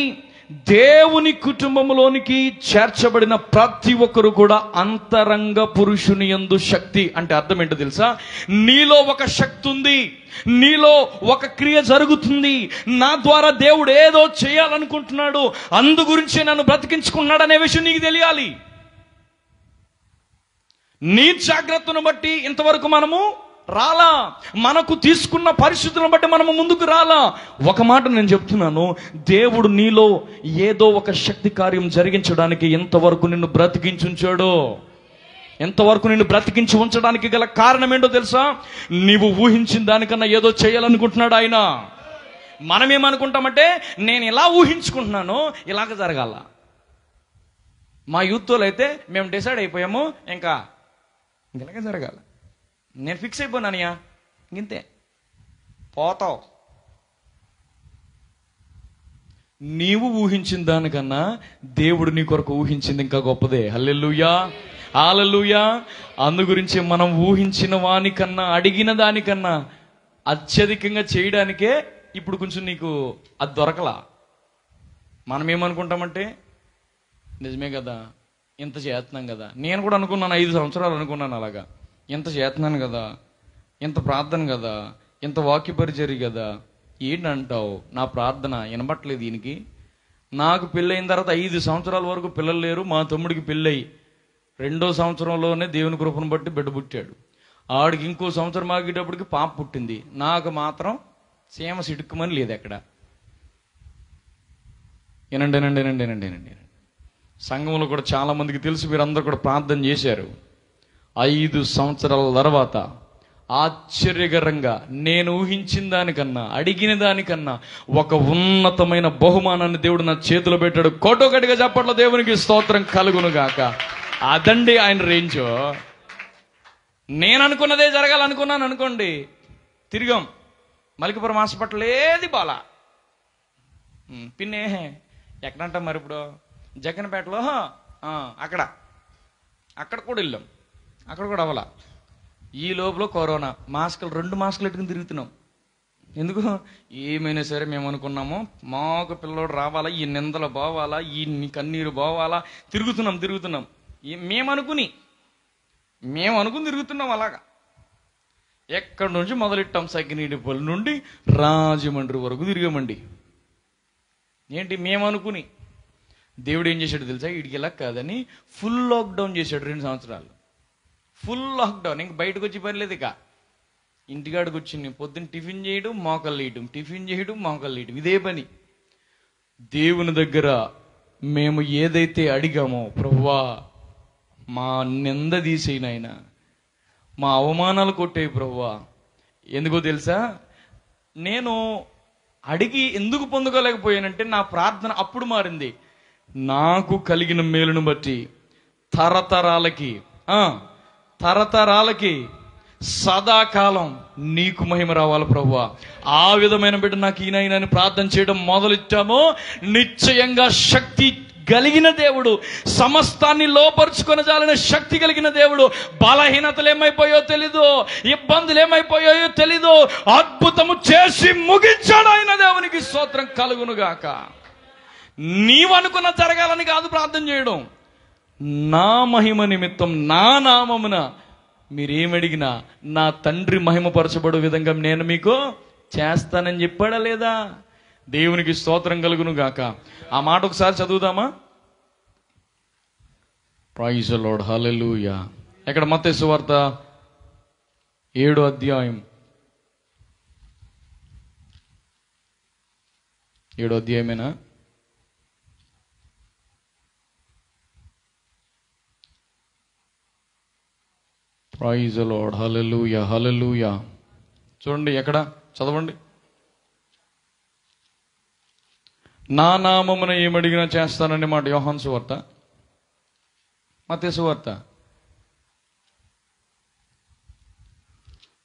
A: దేవుని కుటుంబంలోనికి చేర్చబడిన ప్రతి ఒక్కరు కూడా అంతరంగ పురుషుని యందు శక్తి. అంటే అర్థం ఏంటో తెలుసా? నీలో ఒక శక్తి ఉంది, నీలో ఒక క్రియ జరుగుతుంది, నా ద్వారా దేవుడు ఏదో చేయాలనుకుంటున్నాడు, అందు గురించి నన్ను బ్రతికించుకున్నాడు అనే విషయం నీకు తెలియాలి. నీ జాగ్రత్తను బట్టి ఇంతవరకు మనము రాలా, మనకు తీసుకున్న పరిస్థితులను బట్టి మనము ముందుకు రాలా. ఒక మాట నేను చెప్తున్నాను, దేవుడు నీలో ఏదో ఒక శక్తి కార్యం జరిగించడానికి ఎంతవరకు నిన్ను బ్రతికించుంచాడో, ఎంతవరకు నిన్ను బ్రతికించి ఉంచడానికి గల కారణం ఏంటో తెలుసా? నీవు ఊహించిన దానికన్నా ఏదో చేయాలనుకుంటున్నాడు ఆయన. మనమేమనుకుంటామంటే, నేను ఇలా ఊహించుకుంటున్నాను, ఇలాగ జరగాల. మా యూత్లో అయితే మేము డిసైడ్ అయిపోయాము, ఇంకా ఇలాగే జరగాల. నేను ఫిక్స్ అయిపోయినానయ్యా, ఇంతే, పోతావు. నీవు ఊహించిన దానికన్నా దేవుడు నీ కొరకు ఊహించింది ఇంకా గొప్పదే. హల్లెలూయా, హల్లెలూయా. అందు గురించి మనం ఊహించిన వానికన్నా, అడిగిన దానికన్నా అత్యధికంగా చేయడానికే ఇప్పుడు కొంచెం నీకు అది దొరకలా. మనం ఏమనుకుంటామంటే, నిజమే కదా, ఇంత చేస్తున్నాం కదా. నేను కూడా అనుకున్నాను, 5 సంవత్సరాలు అనుకున్నాను అలాగా. ఇంత చేస్తున్నాను కదా, ఇంత ప్రార్థన కదా, ఇంత వాక్య పరిచర్య కదా, ఏంటంటావు? నా ప్రార్థన వినబట్టలేదు దీనికి. నాకు పెళ్ళైన తర్వాత 5 సంవత్సరాల వరకు పిల్లలు లేరు. మా తమ్ముడికి పెళ్ళయి 2వ సంవత్సరంలోనే దేవుని కృపను బట్టి బిడ్డ పుట్టాడు. ఆడికి ఇంకో సంవత్సరం ఆగేటప్పటికి పాప పుట్టింది. నాకు మాత్రం సీమ సిడుక్కుమని లేదు ఎక్కడ. వినండి. సంఘంలో కూడా చాలా మందికి తెలుసు, మీరందరూ కూడా ప్రార్థన చేశారు. 5 సంవత్సరాల తర్వాత ఆశ్చర్యకరంగా నేను ఊహించిన దానికన్నా, అడిగిన దానికన్నా ఒక ఉన్నతమైన బహుమానాన్ని దేవుడు నా చేతిలో పెట్టాడు. కోటొకటిగా చెప్పట్లో దేవునికి స్తోత్రం కలుగును గాక. అదండి ఆయన రేంజో. నేను అనుకున్నదే జరగాలనుకున్నాను అనుకోండి, తిరిగాం మలికిపురం హాస్పిటల్, ఏది బాలా పిన్నే ఎక్కడంటాం మరి ఇప్పుడు జగన్పేటలో అక్కడ కూడా వెళ్ళాం, అక్కడ కూడా అవ్వాల. ఈ లోపల కరోనా, 2 మాస్కులు పెట్టుకుని తిరుగుతున్నాం. ఎందుకు? ఏమైనా సరే మేము అనుకున్నాము, మాకు పిల్లోడు రావాలా, ఈ నిందలు పోవాలా, ఈ కన్నీరు పోవాలా, తిరుగుతున్నాం. మేము అనుకుని తిరుగుతున్నాం. అలాగా ఎక్కడి నుంచి మొదలెట్టాం, సగ్గినీడిపల్లి నుండి రాజమండ్రి వరకు తిరిగామండి. ఏంటి? మేము అనుకుని. దేవుడు ఏం చేశాడు తెలుసా? వీడికి ఇలా కాదని ఫుల్ లాక్డౌన్ చేశాడు. 2 సంవత్సరాలు ఫుల్ లాక్డౌన్. ఇంక బయటకు వచ్చి పని లేదు. ఇక ఇంటికాడికి వచ్చి పొద్దున్న టిఫిన్ చేయడం, మోకాళ్ళు వేయడం, టిఫిన్ చేయడం, మోకాళ్ళు వేయడం, ఇదే పని. దేవుని దగ్గర మేము ఏదైతే అడిగామో, ప్రభువా మా నింద తీసేయి నాయనా, మా అవమానాలు కొట్టేయి ప్రభువా. ఎందుకో తెలుసా? నేను అడిగి ఎందుకు పొందుకోలేకపోయానంటే, నా ప్రార్థన అప్పుడు మారింది. నాకు కలిగిన మేలును బట్టి తరతరాలకి సదాకాలం నీకు మహిమ రావాలి ప్రభువా. ఆ విధమైన బిడ్డ నాకు ఈయనని ప్రార్థన చేయడం మొదలెట్టామో, నిశ్చయంగా శక్తి కలిగిన దేవుడు, సమస్తాన్ని లోపరుచుకొని జాలిన శక్తి కలిగిన దేవుడు, బలహీనతలు ఏమైపోయో తెలీదు, ఇబ్బందులు ఏమైపోయాయో తెలీదు, అద్భుతము చేసి ముగించాడు ఆయన. దేవునికి స్తోత్రం కలుగునుగాక. నీవు అనుకున్న జరగాలని కాదు ప్రార్థన చేయడం, నా మహిమ నిమిత్తం, నా నామమున మీరేమడిగినా నా తండ్రి మహిమపరచబడు విధంగా నేను మీకు చేస్తానని చెప్పాడా లేదా? దేవునికి స్తోత్రం కలుగును గాక. ఆ మాట ఒకసారి చదువుదామా? Praise the lord, hallelujah. ఎక్కడ? మత్తయి సువార్త 7వ అధ్యాయం 7వ అధ్యాయమేనా? Praise the lord. Hallelujah, hallelujah. చూడండి ఎక్కడ, చదవండి. నా నామమున ఏమడిగినా చేస్తానని మాట. యోహాను సువార్త, మత్తయి సువార్త.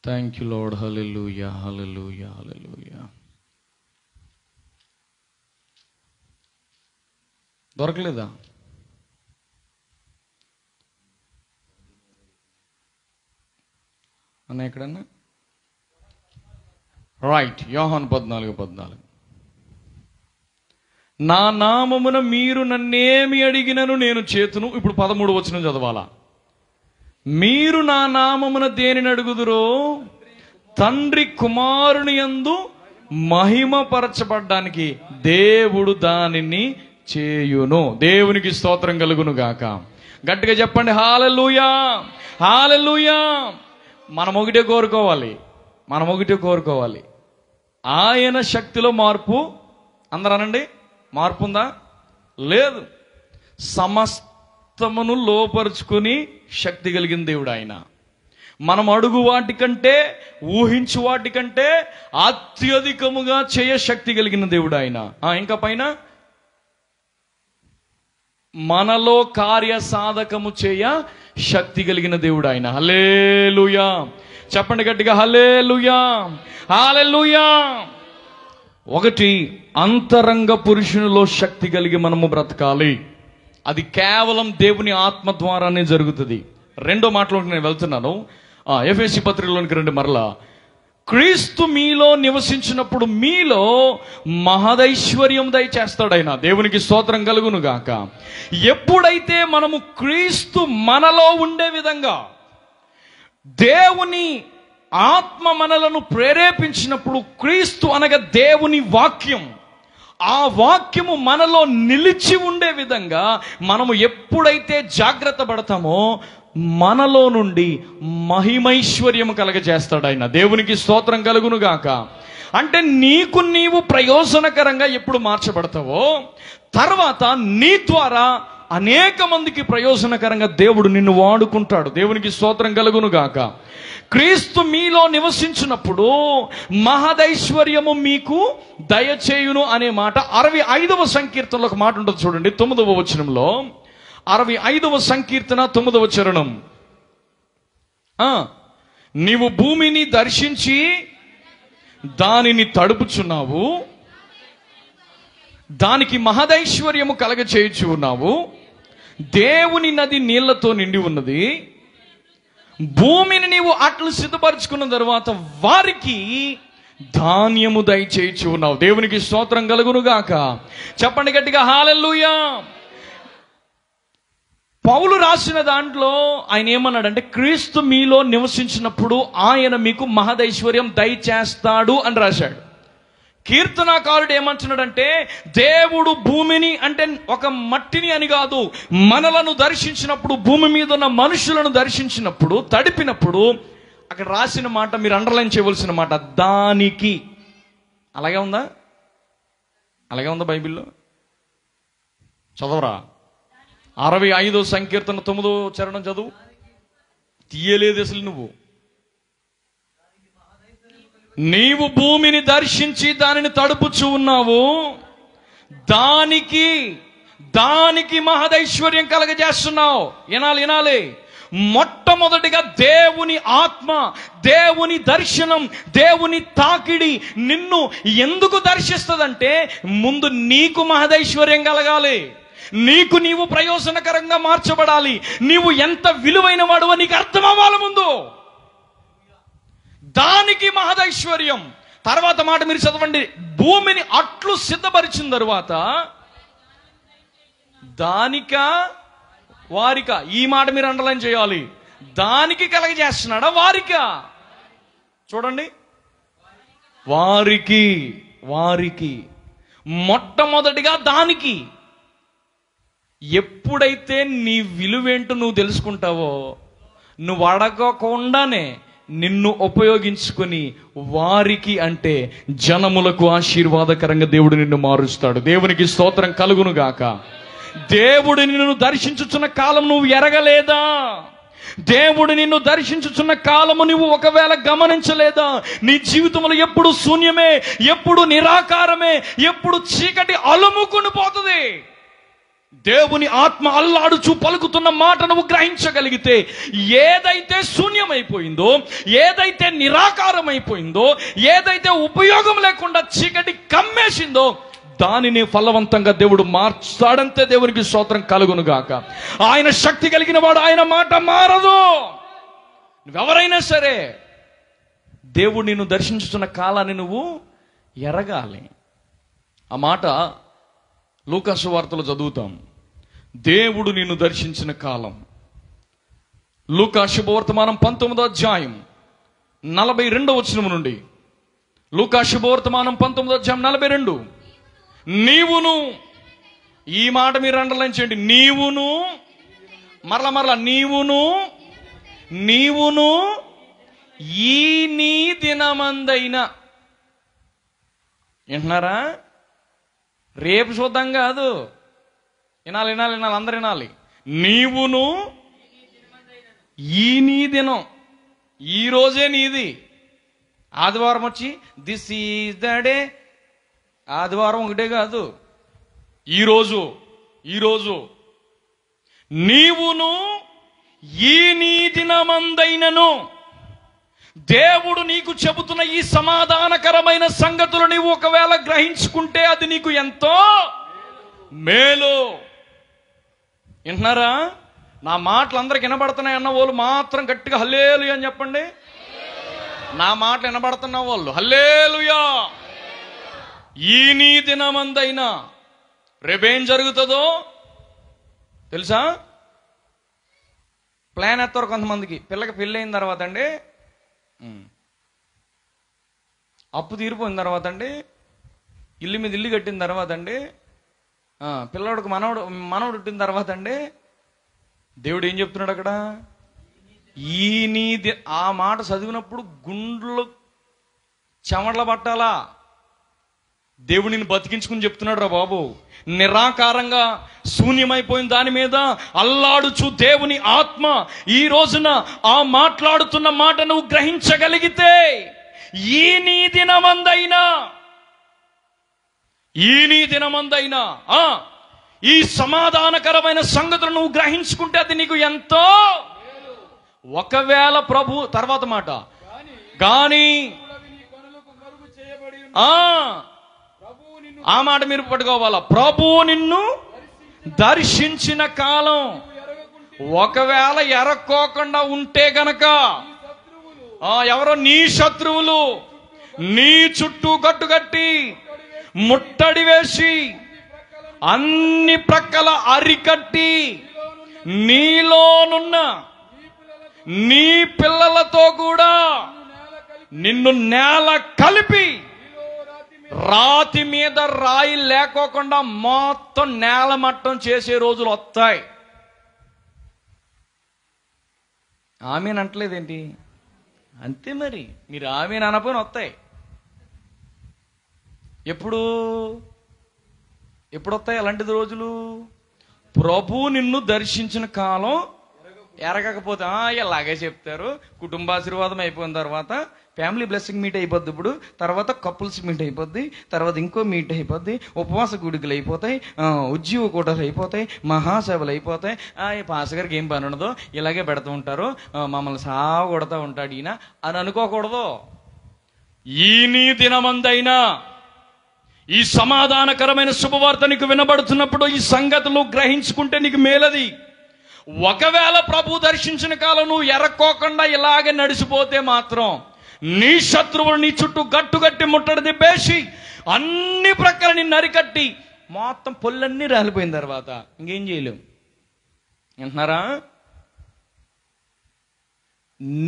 A: Thank you lord. Hallelujah, hallelujah, hallelujah. దొరకలేదా? అన్న ఎక్కడన్నా? రైట్, యోహాను 14:14. నా నామమున మీరు నన్నేమి అడిగినను నేను చేతును. ఇప్పుడు 13వ వచనం చదవాలా. మీరు నా నామమున దేనిని అడుగుదురో తండ్రి కుమారుని యందు మహిమపరచబడ్డానికి దేవుడు దానిని చేయును. దేవునికి స్తోత్రం కలుగును గాక. గట్టిగా చెప్పండి హల్లెలూయా, హల్లెలూయా. మనం ఒకటే కోరుకోవాలి, మనం ఒకటే కోరుకోవాలి. ఆయన శక్తిలో మార్పు. అందరూ అనండి, మార్పు ఉందా? లేదు. సమస్తమును లోపరుచుకుని శక్తి కలిగిన దేవుడు ఆయన. మనం అడుగు వాటికంటే, ఊహించు వాటికంటే అత్యధికముగా చేయ శక్తి కలిగిన దేవుడు ఆయన. ఇంకా పైన మనలో కార్య సాధకము చేయ శక్తి కలిగిన దేవుడు ఆయన. హల్లెలూయా. చెప్పండి గట్టిగా హల్లెలూయా, హల్లెలూయా. ఒకటి, అంతరంగ పురుషునిలో శక్తి కలిగి మనము బ్రతకాలి. అది కేవలం దేవుని ఆత్మ ద్వారానే జరుగుతుంది. రెండో మాటలోకి నేను వెళ్తున్నాను. ఎఫెసీ పత్రికలోనికి రండి మరలా. క్రీస్తు మీలో నివసించినప్పుడు మీలో మహదైశ్వర్యం దయచేస్తాడు ఆయన. దేవునికి స్తోత్రం కలుగును గాక. ఎప్పుడైతే మనము క్రీస్తు మనలో ఉండే విధంగా దేవుని ఆత్మ మనలను ప్రేరేపించినప్పుడు, క్రీస్తు అనగా దేవుని వాక్యం, ఆ వాక్యము మనలో నిలిచి ఉండే విధంగా మనము ఎప్పుడైతే జాగ్రత్త పడతామో మనలో నుండి మహిమైశ్వర్యము కలగజేస్తాడు ఆయన. దేవునికి స్తోత్రం కలుగును గాక. అంటే నీకు నీవు ప్రయోజనకరంగా ఎప్పుడు మార్చబడతావో, తర్వాత నీ ద్వారా అనేక మందికి ప్రయోజనకరంగా దేవుడు నిన్ను వాడుకుంటాడు. దేవునికి స్తోత్రం కలుగును గాక. క్రీస్తు మీలో నివసించినప్పుడు మహదైశ్వర్యము మీకు దయచేయును అనే మాట 65వ సంకీర్తనలో ఒక మాట ఉంటుంది చూడండి, 9వ వచనంలో. 65వ సంకీర్తన 9వ చరణం. నీవు భూమిని దర్శించి దానిని తడుపుచున్నావు, దానికి మహదైశ్వర్యము కలగచేయుచు ఉన్నావు. దేవుని నది నీళ్లతో నిండి ఉన్నది. భూమిని నీవు అట్లు సిద్ధపరచుకున్న తర్వాత వారికి ధాన్యము దయచేయుచు ఉన్నావు. దేవునికి స్తోత్రం కలుగును గాక. చెప్పండి గట్టిగా హల్లెలూయా. పౌలు రాసిన దాంట్లో ఆయన ఏమన్నాడంటే, క్రీస్తు మీలో నివసించినప్పుడు ఆయన మీకు మహదైశ్వర్యం దయచేస్తాడు అని రాశాడు. కీర్తనాకారుడు ఏమంటున్నాడంటే, దేవుడు భూమిని అంటే ఒక మట్టిని అని కాదు, మనలను దర్శించినప్పుడు, భూమి మీద ఉన్న మనుషులను దర్శించినప్పుడు, తడిపినప్పుడు, అక్కడ రాసిన మాట మీరు అండర్లైన్ చేయవలసిన మాట, దానికి. అలాగే ఉందా? అలాగే ఉందా బైబిల్లో? చదవరా. 65వ సంకీర్తన 9వ చరణం చదువు. తీయలేదు అసలు నువ్వు. నీవు భూమిని దర్శించి దానిని తడుపుచూ ఉన్నావు, దానికి మహదైశ్వర్యం కలగజేస్తున్నావు. వినాలి. మొట్టమొదటిగా దేవుని ఆత్మ, దేవుని దర్శనం, దేవుని తాకిడి నిన్ను ఎందుకు దర్శిస్తుందంటే, ముందు నీకు మహదైశ్వర్యం కలగాలి, నీకు నీవు ప్రయోజనకరంగా మార్చబడాలి, నీవు ఎంత విలువైన వాడువో నీకు అర్థం అవ్వాలి ముందు. దానికి మహదైశ్వర్యం. తర్వాత మాట మీరు చదవండి. భూమిని అట్లు సిద్ధపరిచిన తరువాత దానికా వారికా, ఈ మాట మీరు అండర్లైన్ చేయాలి. దానికి కలగజేస్తున్నాడా వారికా? చూడండి, వారికి మొట్టమొదటిగా దానికి. ఎప్పుడైతే నీ విలువేంటో నువ్వు తెలుసుకుంటావో, నువ్వు అడగకుండానే నిన్ను ఉపయోగించుకొని వారికి అంటే జనములకు ఆశీర్వాదకరంగా దేవుడు నిన్ను మారుస్తాడు. దేవునికి స్తోత్రం కలుగును గాక. దేవుడు నిన్ను దర్శించుచున్న కాలం నువ్వు ఎరగలేదా? దేవుడు నిన్ను దర్శించుచున్న కాలము నువ్వు ఒకవేళ గమనించలేదా? నీ జీవితంలో ఎప్పుడు శూన్యమే, ఎప్పుడు నిరాకారమే, ఎప్పుడు చీకటి అలుముకుని పోతుంది. దేవుని ఆత్మ అల్లాడుచు పలుకుతున్న మాట నువ్వు గ్రహించగలిగితే, ఏదైతే శూన్యమైపోయిందో, ఏదైతే నిరాకారమైపోయిందో, ఏదైతే ఉపయోగం లేకుండా చీకటి కమ్మేసిందో, దానిని ఫలవంతంగా దేవుడు మార్చాడంతే. దేవునికి స్తోత్రం కలుగును గాక. ఆయన శక్తి కలిగిన వాడు, ఆయన మాట మారదు. నువ్వెవరైనా సరే దేవుడు నిన్ను దర్శించుతున్న కాలాన్ని నువ్వు ఎరగాలి. ఆ మాట లూకా సువార్తలో చదువుతాం. దేవుడు నిన్ను దర్శించిన కాలం. లూకా శుభవర్తమానం 19వ అధ్యాయం 42వ వచనం నుండి. లూకా శుభవర్తమానం 19వ అధ్యాయం 42. నీవును, ఈ మాట మీరు అండర్లైన్ చేయండి, నీవును, మరలా నీవును ఈ నీ దినమందైనా, వింటున్నారా? రేపు చూద్దాం కాదు, వినాలి, అందరు వినాలి. నీవును ఈ నీ దినం, ఈ రోజే నీది. ఆదివారం వచ్చి దిస్ ఈజ్ ద డే, ఆదివారం ఒకటే కాదు, ఈరోజు నీవును ఈ నీ దినమందైనను. దేవుడు నీకు చెబుతున్న ఈ సమాధానకరమైన సంగతులు నీవు ఒకవేళ గ్రహించుకుంటే అది నీకు ఎంతో మేలు. వింటున్నారా? నా మాటలు అందరికి వినబడుతున్నాయి అన్న వాళ్ళు మాత్రం గట్టిగా హల్లెలూయా అని చెప్పండి. నా మాటలు వినబడుతున్న వాళ్ళు హల్లెలూయా. ఈ నీ దినమందైనా. రేపేం జరుగుతుందో తెలుసా? ప్లాన్ ఎత్తారు కొంతమందికి. పిల్లకి పెళ్ళి అయిన తర్వాత అండి, అప్పు తీరిపోయిన తర్వాత అండి, ఇల్లు మీద ఇల్లు కట్టిన తర్వాత అండి, పిల్లవాడికి మనవడు పుట్టిన తర్వాత అండి, దేవుడు ఏం చెప్తున్నాడు అక్కడ? ఈ నీ ఆ మాట చదివినప్పుడు గుండ్లు చెమటల పట్టాలా. దేవుడిని బతికించుకుని చెప్తున్నాడు రా బాబు. నిరాకారంగా శూన్యమైపోయిన దాని మీద అల్లాడుచు దేవుని ఆత్మ ఈ రోజున ఆ మాట్లాడుతున్న మాట నువ్వు గ్రహించగలిగితే, ఈ నీ దినమందైనా ఈ సమాధానకరమైన సంగతులు నువ్వు గ్రహించుకుంటే అది నీకు ఎంతో. ఒకవేళ ప్రభు తర్వాత మాట గాని, ఆ మాట మీరు పట్టుకోవాలా. ప్రభువు నిన్ను దర్శించిన కాలం ఒకవేళ ఎరక్కోకుండా ఉంటే గనక, ఎవరో నీ శత్రువులు నీ చుట్టూ కట్టుకట్టి ముట్టడి వేసి అన్ని ప్రక్కల అరికట్టి నీలోనున్న నీ పిల్లలతో కూడా నిన్ను నేల కలిపి రాతి మీద రాయి లేకోకుండా మొత్తం నేల మట్టం చేసే రోజులు వస్తాయి. ఆమెను అంటలేదేంటి? అంతే మరి. మీరు ఆమెను అనపోయిన వస్తాయి. ఎప్పుడు వస్తాయి అలాంటిది రోజులు? ప్రభు నిన్ను దర్శించిన కాలం ఎరగకపోతే ఇలాగే చెప్తారు. కుటుంబాశీర్వాదం అయిపోయిన తర్వాత ఫ్యామిలీ బ్లెస్సింగ్ మీట్ అయిపోద్ది. ఇప్పుడు తర్వాత కపుల్స్ మీట్ అయిపోద్ది, తర్వాత ఇంకో మీట్ అయిపోద్ది, ఉపవాస గుడికలు అయిపోతాయి, ఉద్యోగ కూటలు అయిపోతాయి, మహాసభలు అయిపోతాయి. పాస్టర్ గారికి ఏం పని ఉండదో ఇలాగే పెడుతూ ఉంటారు, మమ్మల్ని సాగు కొడతా ఉంటాడు ఈయన అని అనుకోకూడదు. ఈ నీ దినమందైనా ఈ సమాధానకరమైన శుభవార్త నీకు వినబడుతున్నప్పుడు ఈ సంగతులు గ్రహించుకుంటే నీకు మేలది. ఒకవేళ ప్రభు దర్శించిన కాలం నువ్వు ఎరక్కోకుండా ఇలాగే నడిచిపోతే మాత్రం నీ శత్రువులు నీ చుట్టూ గట్టుగట్టి ముట్టడి దిబ్బేసి అన్ని ప్రక్కల నిన్ను అరికట్టి మొత్తం పొల్లన్నీ రాలిపోయిన తర్వాత ఇంకేం చేయలేవు. వింటున్నారా?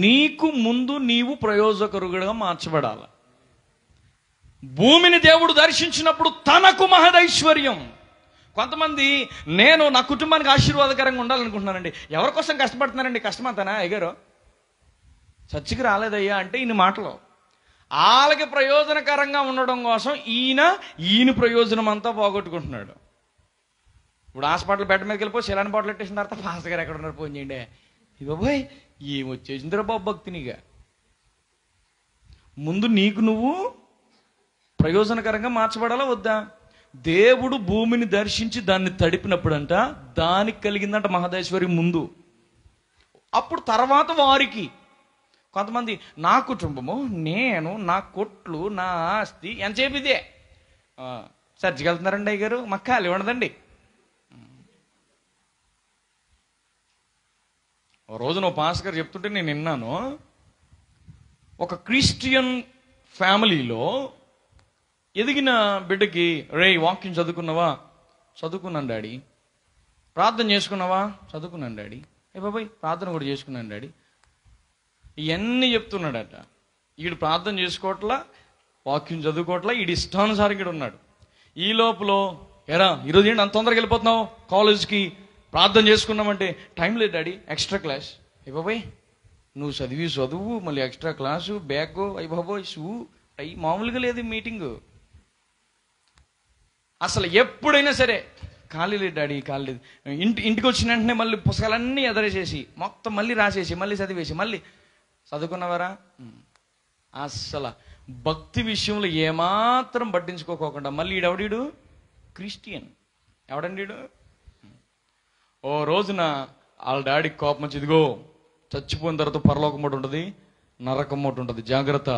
A: నీకు ముందు నీవు ప్రయోజకరుగా మార్చబడాలి. భూమిని దేవుడు దర్శించినప్పుడు తనకు మహదైశ్వర్యం. కొంతమంది నేను నా కుటుంబానికి ఆశీర్వాదకరంగా ఉండాలనుకుంటున్నానండి. ఎవరి కోసం కష్టపడుతున్నారండి? కష్టమంతానా అయ్యారు? చర్చికి రాలేదయ్యా అంటే ఇన్ని మాటలు. వాళ్ళకి ప్రయోజనకరంగా ఉండడం కోసం ఈయన ప్రయోజనం అంతా పోగొట్టుకుంటున్నాడు. ఇప్పుడు హాస్పిటల్ బెడ్ మీదకి వెళ్ళిపోయి శిలాని బాటిల్ పెట్టేసిన తర్వాత ఫాస్ట్ గారు ఎక్కడ ఉన్నారు ఫోన్ చేయండి. బాబాయ్ ఏమొచ్చేసిందిరా బాబు భక్తినిగా. ముందు నీకు నువ్వు ప్రయోజనకరంగా మార్చబడాలా వద్దా? దేవుడు భూమిని దర్శించి దాన్ని తడిపినప్పుడంట దానికి కలిగిందంట మహదేశ్వరి ముందు. అప్పుడు తర్వాత వారికి కొంతమంది నా కుటుంబము, నేను, నా కొట్లు, నా ఆస్తి ఎంతసేపు ఇదే. చర్చికి వెళ్తున్నారండి అయ్య గారు, మాకు ఖాళీ ఉండదండి. ఓ రోజు నువ్వు పాస్ గారు చెప్తుంటే నేను విన్నాను, ఒక క్రిస్టియన్ ఫ్యామిలీలో ఎదిగిన బిడ్డకి, రే వాక్యం చదువుకున్నావా? చదువుకున్నాను డాడీ. ప్రార్థన చేసుకున్నావా? చదువుకున్నాను డాడీ. బాబాయ్ ప్రార్థన కూడా చేసుకున్నాను డాడీ. ఇవన్నీ చెప్తున్నాడట. ఈడు ప్రార్థన చేసుకోవట్లా, వాక్యం చదువుకోవట్లా, ఈడు ఇష్టానుసారంగా ఉన్నాడు. ఈ లోపల ఎరా ఈరోజు ఏంటి అంత తొందరగా వెళ్ళిపోతున్నావు కాలేజ్కి, ప్రార్థన చేసుకున్నామంటే టైం లేదు డాడీ, ఎక్స్ట్రా క్లాస్. బాబాయ్ నువ్వు చదువు మళ్ళీ ఎక్స్ట్రా క్లాసు, బ్యాగ్, బాబోయ్ షూ, అయ్యి మామూలుగా లేదు మీటింగు. అసలు ఎప్పుడైనా సరే ఖాళీ లేదు డాడీ, ఖాళీ లేదు. ఇంటికి వచ్చిన వెంటనే మళ్ళీ పుస్తకాలన్నీ ఎదరేసేసి మొత్తం మళ్ళీ రాసేసి మళ్ళీ చదివేసి మళ్ళీ చదువుకున్నవారా. అసలు భక్తి విషయంలో ఏమాత్రం పట్టించుకోకుండా మళ్ళీ ఈడెవడీడు క్రిస్టియన్. ఎవడండి ఈడు? ఓ రోజున వాళ్ళ డాడీకి కోపం వచ్చి, ఇదిగో చచ్చిపోయిన తర్వాత పరలోకం ఒకటి ఉంటుంది, నరకం ఒకటి ఉంటుంది, జాగ్రత్త.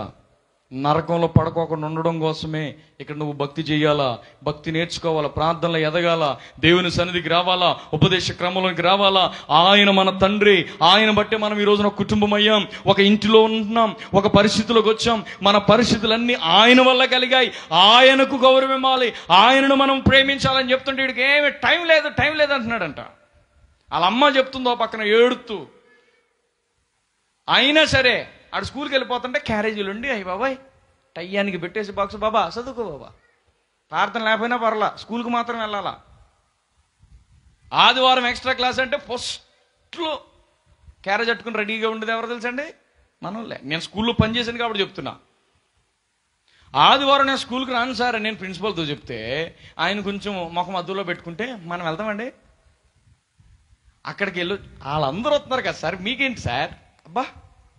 A: నరకంలో పడుకోకుండా ఉండడం కోసమే ఇక్కడ నువ్వు భక్తి చేయాలా, భక్తి నేర్చుకోవాలా, ప్రార్థనలో ఎదగాల, దేవుని సన్నిధికి రావాలా, ఉపదేశ క్రమంలోకి రావాలా. ఆయన మన తండ్రి, ఆయన బట్టే మనం ఈ రోజున కుటుంబం అయ్యాం, ఒక ఇంటిలో ఉంటున్నాం, ఒక పరిస్థితిలోకి వచ్చాం. మన పరిస్థితులన్నీ ఆయన వల్ల కలిగాయి. ఆయనకు గౌరవం ఇవ్వాలి, ఆయనను మనం ప్రేమించాలని చెప్తుంటే వీడికి ఏమి టైం లేదు అంటున్నాడంట. వాళ్ళ అమ్మ చెప్తుందో పక్కన ఏడుతూ. అయినా సరే ఆడు స్కూల్కి వెళ్ళిపోతుంటే క్యారేజీలు ఉండి, అయ్యి బాబాయ్ టయ్యానికి పెట్టేసి బాక్స్, బాబా చదువుకో బాబా, ప్రార్థన లేకపోయినా పర్లా, స్కూల్కి మాత్రం వెళ్ళాలా. ఆదివారం ఎక్స్ట్రా క్లాస్ అంటే ఫస్ట్లో క్యారేజ్ అట్టుకుని రెడీగా ఉండేది ఎవరు తెలుసండి? మనోళ్ళే. నేను స్కూల్లో పనిచేసాను కాబట్టి చెప్తున్నా. ఆదివారం నేను స్కూల్కి రాను సార్ అని నేను ప్రిన్సిపల్తో చెప్తే ఆయన కొంచెం ముఖం అద్దులో పెట్టుకుంటే, మనం వెళ్తామండి అక్కడికి వెళ్ళి, వాళ్ళందరూ వస్తున్నారు కదా సార్ మీకేంటి సార్, అబ్బా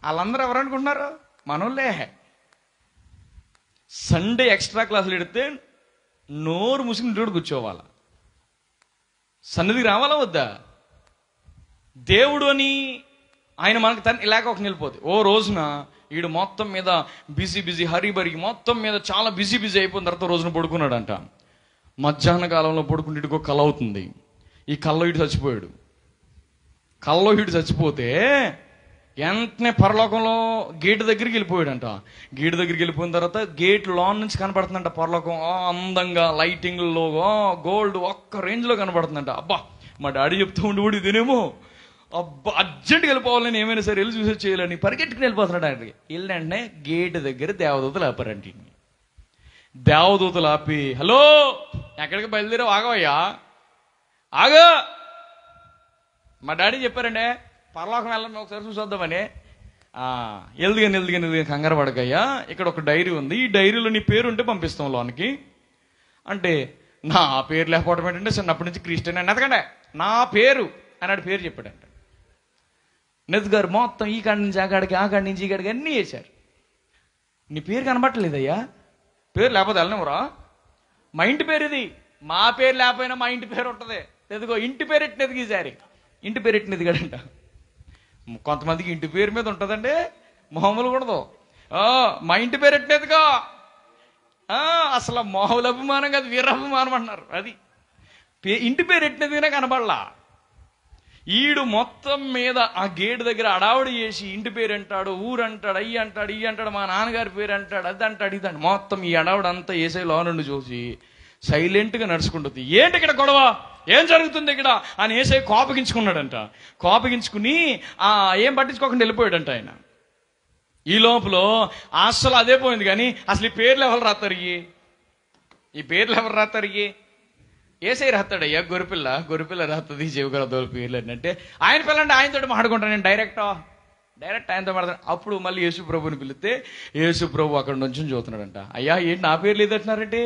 A: వాళ్ళందరూ ఎవరు అనుకుంటున్నారు? మనోళ్ళే. సండే ఎక్స్ట్రా క్లాసులు పెడితే నోరు ముసుకుని ఇంటి కూర్చోవాలా, సన్నిధికి రావాలా వద్దా? దేవుడు అని ఆయన మనకు తను ఇలాగ ఒక నిలిపోతుంది. ఓ రోజున వీడు మొత్తం మీద బిజీ హరిబరి మొత్తం మీద చాలా బిజీ అయిపోయిన తర్వాత రోజున పడుకున్నాడంట. మధ్యాహ్న కాలంలో పడుకుంటే ఇటుకో కళ అవుతుంది. ఈ కళ్ళలో ఇటు చచ్చిపోయాడు. కళ్ళలో ఇటు చచ్చిపోతే వెంటనే పరలోకంలో గేటు దగ్గరికి వెళ్ళిపోయాడంట. గేటు దగ్గరికి వెళ్ళిపోయిన తర్వాత గేట్ లోన్ నుంచి కనపడుతుందంట పరలోకం. అందంగా లైటింగ్లో గోల్డ్ ఒక్క రేంజ్లో కనపడుతుందంట. అబ్బా మా డాడీ చెప్తూ ఉండి కూడా ఇదేనేమో, అబ్బా అర్జెంట్గా వెళ్ళిపోవాలని ఏమైనా సరే వెళ్ళి చూసే చేయాలని పరిగెట్టుకుని వెళ్ళిపోతున్నాడు. ఆయనకి వెళ్ళి వెంటనే గేటు దగ్గర దేవదూతలు ఆపారంటే. దేవదూతలు ఆపి, హలో ఎక్కడికి బయలుదేరావు, ఆగవయ్యా ఆగా, మా డాడీ చెప్పారండి పరలోకం వెళ్ళండి ఒకసారి చూసొద్దామని. ఎల్దిగాని కంగారు పడకయ్యా, ఇక్కడ ఒక డైరీ ఉంది, ఈ డైరీలో నీ పేరు ఉంటే పంపిస్తాం లోనికి అంటే. నా పేరు లేకపోవడం ఏంటంటే చిన్నప్పటి నుంచి క్రిస్టియన్ అని ఎదగండి, నా పేరు అన్నాడు. పేరు చెప్పాడంట. నెత్ గారు మొత్తం ఈ కాడి నుంచి ఆ కాడికి, ఆ కాడి నుంచి ఈ కాడికి అన్నీ వేశారు. నీ పేరు కనబట్టలేదయ్యా, పేరు లేకపోతే వెళ్ళనివ్వరా, మా ఇంటి పేరు ఇది, మా పేరు లేకపోయినా మా ఇంటి పేరు ఉంటుంది, ఎదుగో ఇంటి పేరు ఎట్టినది ఈసారి, ఇంటి పేరు ఎట్టినది కదంట. కొంతమందికి ఇంటి పేరు మీద ఉంటుందండి, మామూలు కూడదు. మా ఇంటి పేరు ఎట్టినదిగా, అసలు మామూలు అభిమానం కాదు, వీరాభిమానం అంటున్నారు. అది ఇంటి పేరు ఎట్టినదిగా కనబడలా. ఈడు మొత్తం మీద ఆ గేటు దగ్గర అడావుడి చేసి ఇంటి పేరు అంటాడు, ఊరు అంటాడు, అయ్యి అంటాడు, ఇయ్యి అంటాడు, మా నాన్నగారి పేరు అంటాడు, అది అంటాడు, ఇది అంటాడు. మొత్తం ఈ అడావుడు అంతా ఏసై లో నుండి చూసి సైలెంట్గా నడుచుకుంటుంది. ఏంటి ఇక్కడ గొడవ, ఏం జరుగుతుంది ఇక్కడ అని ఏసై కోపగించుకున్నాడంట. కోపగించుకుని ఏం పట్టించుకోకుండా వెళ్ళిపోయాడంట ఆయన. ఈ లోపల అసలు అదే పోయింది. కానీ అసలు ఈ పేర్లు ఎవరు రాస్తారు, ఈ పేర్లు ఎవరు రాస్తారు? ఏసై రాస్తాడయ్యా, గొర్రెపిల్ల రాస్తుంది, జీవగల దోల పేర్లు అంటే. ఆయన పిల్లంటే ఆయనతో మాట్లాడుకుంటాను నేను డైరెక్ట్ ఆయనతో మాట్లాడు. అప్పుడు మళ్ళీ యేసు ప్రభుని పిలిస్తే యేసు ప్రభు అక్కడ నుంచి చూస్తున్నాడంట. అయ్యా ఏంటి నా పేరు లేదంటున్నారంటే,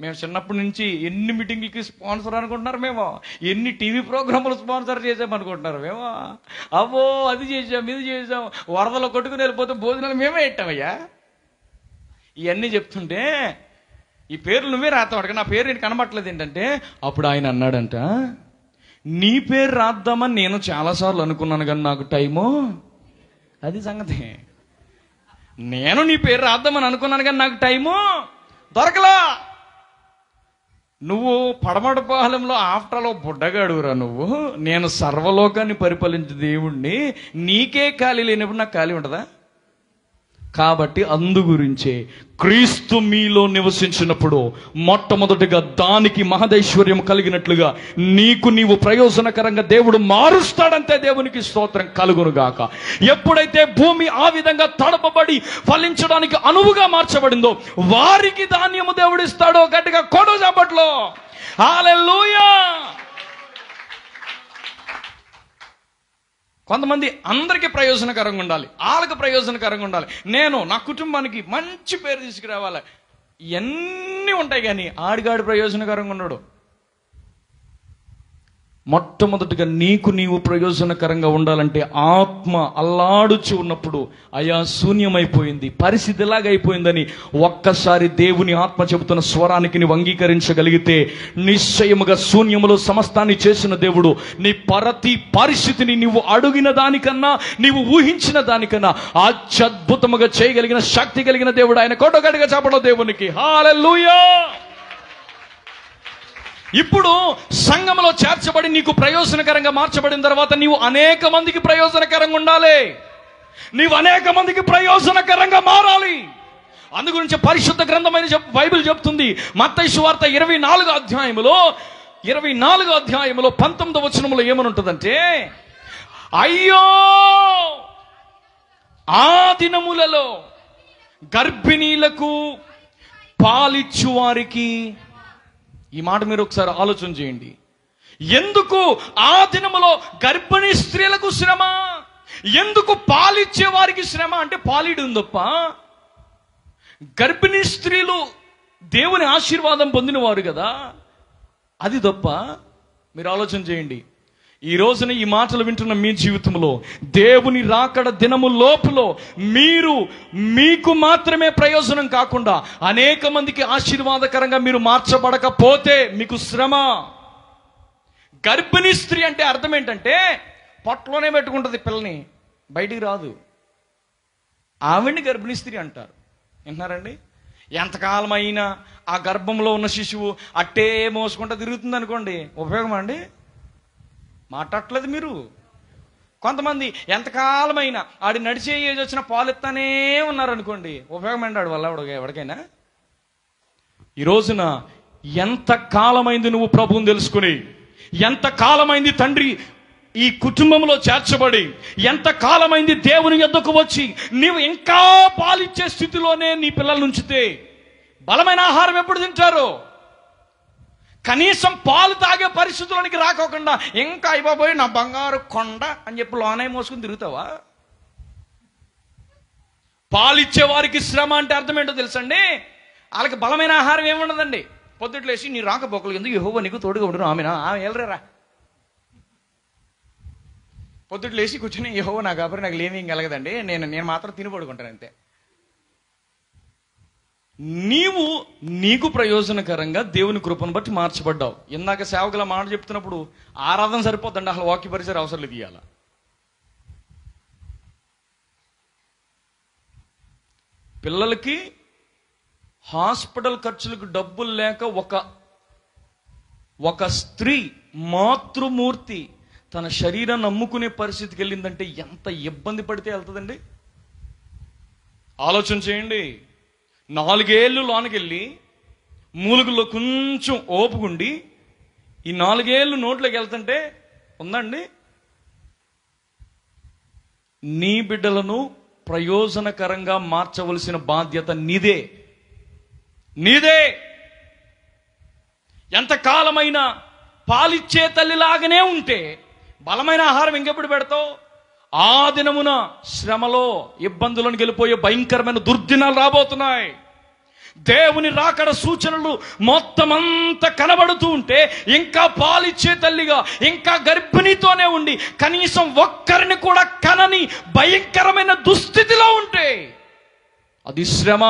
A: మేము చిన్నప్పటి నుంచి ఎన్ని మీటింగ్లకి స్పాన్సర్ అనుకుంటున్నారు మేము, ఎన్ని టీవీ ప్రోగ్రాములు స్పాన్సర్ చేసామనుకుంటున్నారు మేము, అవ్వో అది చేసాం ఇది చేసాం, వరదలో కొట్టుకుని వెళ్ళిపోతే భోజనాలు మేమే పెట్టామయ్యా. ఇవన్నీ చెప్తుంటే ఈ పేర్లు నువ్వే రాస్తావు, నా పేరు నేను కనబట్టలేదు ఏంటంటే, అప్పుడు ఆయన అన్నాడంట, నీ పేరు రాద్దామని నేను చాలాసార్లు అనుకున్నాను కానీ నాకు టైము, అది సంగతి. నేను నీ పేరు రాద్దామని అనుకున్నాను కానీ నాకు టైము దొరకలా. నువ్వు పడమటపాలెంలో ఆఫ్టర్లో బుడ్డగాడురా నువ్వు, నేను సర్వలోకాన్ని పరిపాలించే దేవుణ్ణి, నీకే ఖాళీ లేనప్పుడు నాకు ఖాళీ ఉంటుందా? కాబట్టి అందు గురించే క్రీస్తు మీలో నివసించినప్పుడు మొట్టమొదటిగా దానికి మహదైశ్వర్యం కలిగినట్లుగా నీకు నీవు ప్రయోజనకరంగా దేవుడు మారుస్తాడంతే. దేవునికి స్తోత్రం కలుగునుగాక. ఎప్పుడైతే భూమి ఆ విధంగా తడపబడి ఫలించడానికి అనువుగా మార్చబడిందో వారికి ధాన్యము దేవుడు ఇస్తాడో. గట్టిగా కొడు చప్పట్లో హల్లెలూయా. కొంతమంది అందరికీ ప్రయోజనకరంగా ఉండాలి, వాళ్ళకి ప్రయోజనకరంగా ఉండాలి, నేను నా కుటుంబానికి మంచి పేరు తీసుకురావాలి, ఇవన్నీ ఉంటాయి కానీ ఆడిగాడి ప్రయోజనకరంగా ఉన్నాడు. మొట్టమొదటిగా నీకు నీవు ప్రయోజనకరంగా ఉండాలంటే ఆత్మ అల్లాడుచు ఉన్నప్పుడు అయా శూన్యమైపోయింది, పరిస్థితి ఎలాగైపోయిందని ఒక్కసారి దేవుని ఆత్మ చెబుతున్న స్వరానికి నీవు అంగీకరించగలిగితే నిశ్చయముగా శూన్యములో సమస్తాన్ని చేసిన దేవుడు నీ ప్రతి పరిస్థితిని నీవు అడిగిన దానికన్నా నీవు ఊహించిన దానికన్నా అత్యద్భుతముగా చేయగలిగిన శక్తి కలిగిన దేవుడు ఆయన. కొట్టగడిగా చెప్పడం దేవునికి హల్లెలూయా. ఇప్పుడు సంఘములో చేర్చబడి నీకు ప్రయోజనకరంగా మార్చబడిన తర్వాత నీవు అనేక మందికి ప్రయోజనకరంగా ఉండాలి, నీవు అనేక మందికి ప్రయోజనకరంగా మారాలి. అందు గురించి పరిశుద్ధ గ్రంథమైన బైబిల్ చెప్తుంది. మత్తయి సువార్త 24వ అధ్యాయములో 19వ వచనములో ఏమనుంటుందంటే, అయ్యో ఆ దినములలో గర్భిణీలకు పాలిచ్చు వారికి. ఈ మాట మీరు ఒకసారి ఆలోచన చేయండి. ఎందుకు ఆ దినములో గర్భిణీ స్త్రీలకు శ్రమ, ఎందుకు పాలిచ్చే వారికి శ్రమ అంటే పాలిడు తప్ప. గర్భిణీ స్త్రీలు దేవుని ఆశీర్వాదం పొందినవారు కదా, అది తప్ప. మీరు ఆలోచన చేయండి. ఈ రోజున ఈ మాటలు వింటున్న మీ జీవితంలో దేవుని రాకడ దినము లోపులో మీకు మాత్రమే ప్రయోజనం కాకుండా అనేక మందికి ఆశీర్వాదకరంగా మీరు మార్చబడకపోతే మీకు శ్రమ. గర్భిణీ స్త్రీ అంటే అర్థం ఏంటంటే పొట్టలోనే పెట్టుకుంటుంది పిల్లని, బయటికి రాదు. ఆవిడ్ని గర్భిణీ స్త్రీ అంటారు. వింటున్నారండి? ఎంతకాలం అయినా ఆ గర్భంలో ఉన్న శిశువు అట్టే మోసుకుంటూ తిరుగుతుంది అనుకోండి, ఉపయోగమా అండి? మాట్లాడట్లేదు మీరు. కొంతమంది ఎంతకాలమైనా ఆడి నడిచే ఏజ్ వచ్చిన పాలు ఎత్తానే ఉన్నారనుకోండి, ఉపయోగమండి ఆడు వల్ల ఎవరికైనా? ఈ రోజున ఎంత కాలమైంది నువ్వు ప్రభువుని తెలుసుకుని, ఎంత కాలమైంది తండ్రి ఈ కుటుంబంలో చేర్చబడి, ఎంత కాలమైంది దేవుని యొద్దకు వచ్చి నీవు ఇంకా పాలిచ్చే స్థితిలోనే నీ పిల్లలు ఉంచితే బలమైన ఆహారం ఎప్పుడు తింటారు? కనీసం పాలు తాగే పరిస్థితుల్లోనికి రాకోకుండా ఇంకా అయిపోయి నా బంగారు కొండ అని చెప్పి లోనే మోసుకుని తిరుగుతావా? పాలిచ్చే వారికి శ్రమ అంటే అర్థం ఏంటో తెలుసండి? వాళ్ళకి బలమైన ఆహారం ఏముండదండి. పొద్దుట్లేసి నీ రాకపోకలు ఎందుకు యెహోవా నీకు తోడుగా ఉండును ఆమెనా వెళ్ళరా. పొద్దుట్లేసి కూర్చొని యెహోవా నాకు కాబట్టి నాకు లేని కలగదండి, నేను మాత్రం తిని పడుకుంటాను అంతే. నీకు ప్రయోజనకరంగా దేవుని కృపను బట్టి మార్చబడ్డావు. ఇందాక సేవకుల మాట చెప్తున్నప్పుడు ఆరాధన సరిపోద్దండి, అసలు వాక్య పరిచయం అవసరం లేదు. ఇయ్యాల పిల్లలకి హాస్పిటల్ ఖర్చులకు డబ్బులు లేక ఒక స్త్రీ మాతృమూర్తి తన శరీరాన్ని అమ్ముకునే పరిస్థితికి వెళ్ళిందంటే ఎంత ఇబ్బంది పడితే వెళ్తుందండి? ఆలోచన చేయండి. 4 ఏళ్ళు లోనకెళ్ళి మూలుగుల్లో కొంచెం ఓపుకుండి ఈ 4 ఏళ్ళు నోట్లోకి వెళ్తుంటే ఉందండి? నీ బిడ్డలను ప్రయోజనకరంగా మార్చవలసిన బాధ్యత నీదే. ఎంతకాలమైనా పాలిచ్చే తల్లిలాగానే ఉంటే బలమైన ఆహారం ఇంకెప్పుడు పెడతావు? ఆ దినమున శ్రమలో ఇబ్బందులను గెలిపోయే భయంకరమైన దుర్దినాలు రాబోతున్నాయి. దేవుని రాకడ సూచనలు మొత్తం అంతా కనబడుతూ ఉంటే ఇంకా పాలిచ్చే తల్లిగా, ఇంకా గర్భిణీతోనే ఉండి కనీసం ఒక్కరిని కూడా కనని భయంకరమైన దుస్థితిలో ఉంటే అది శ్రమ.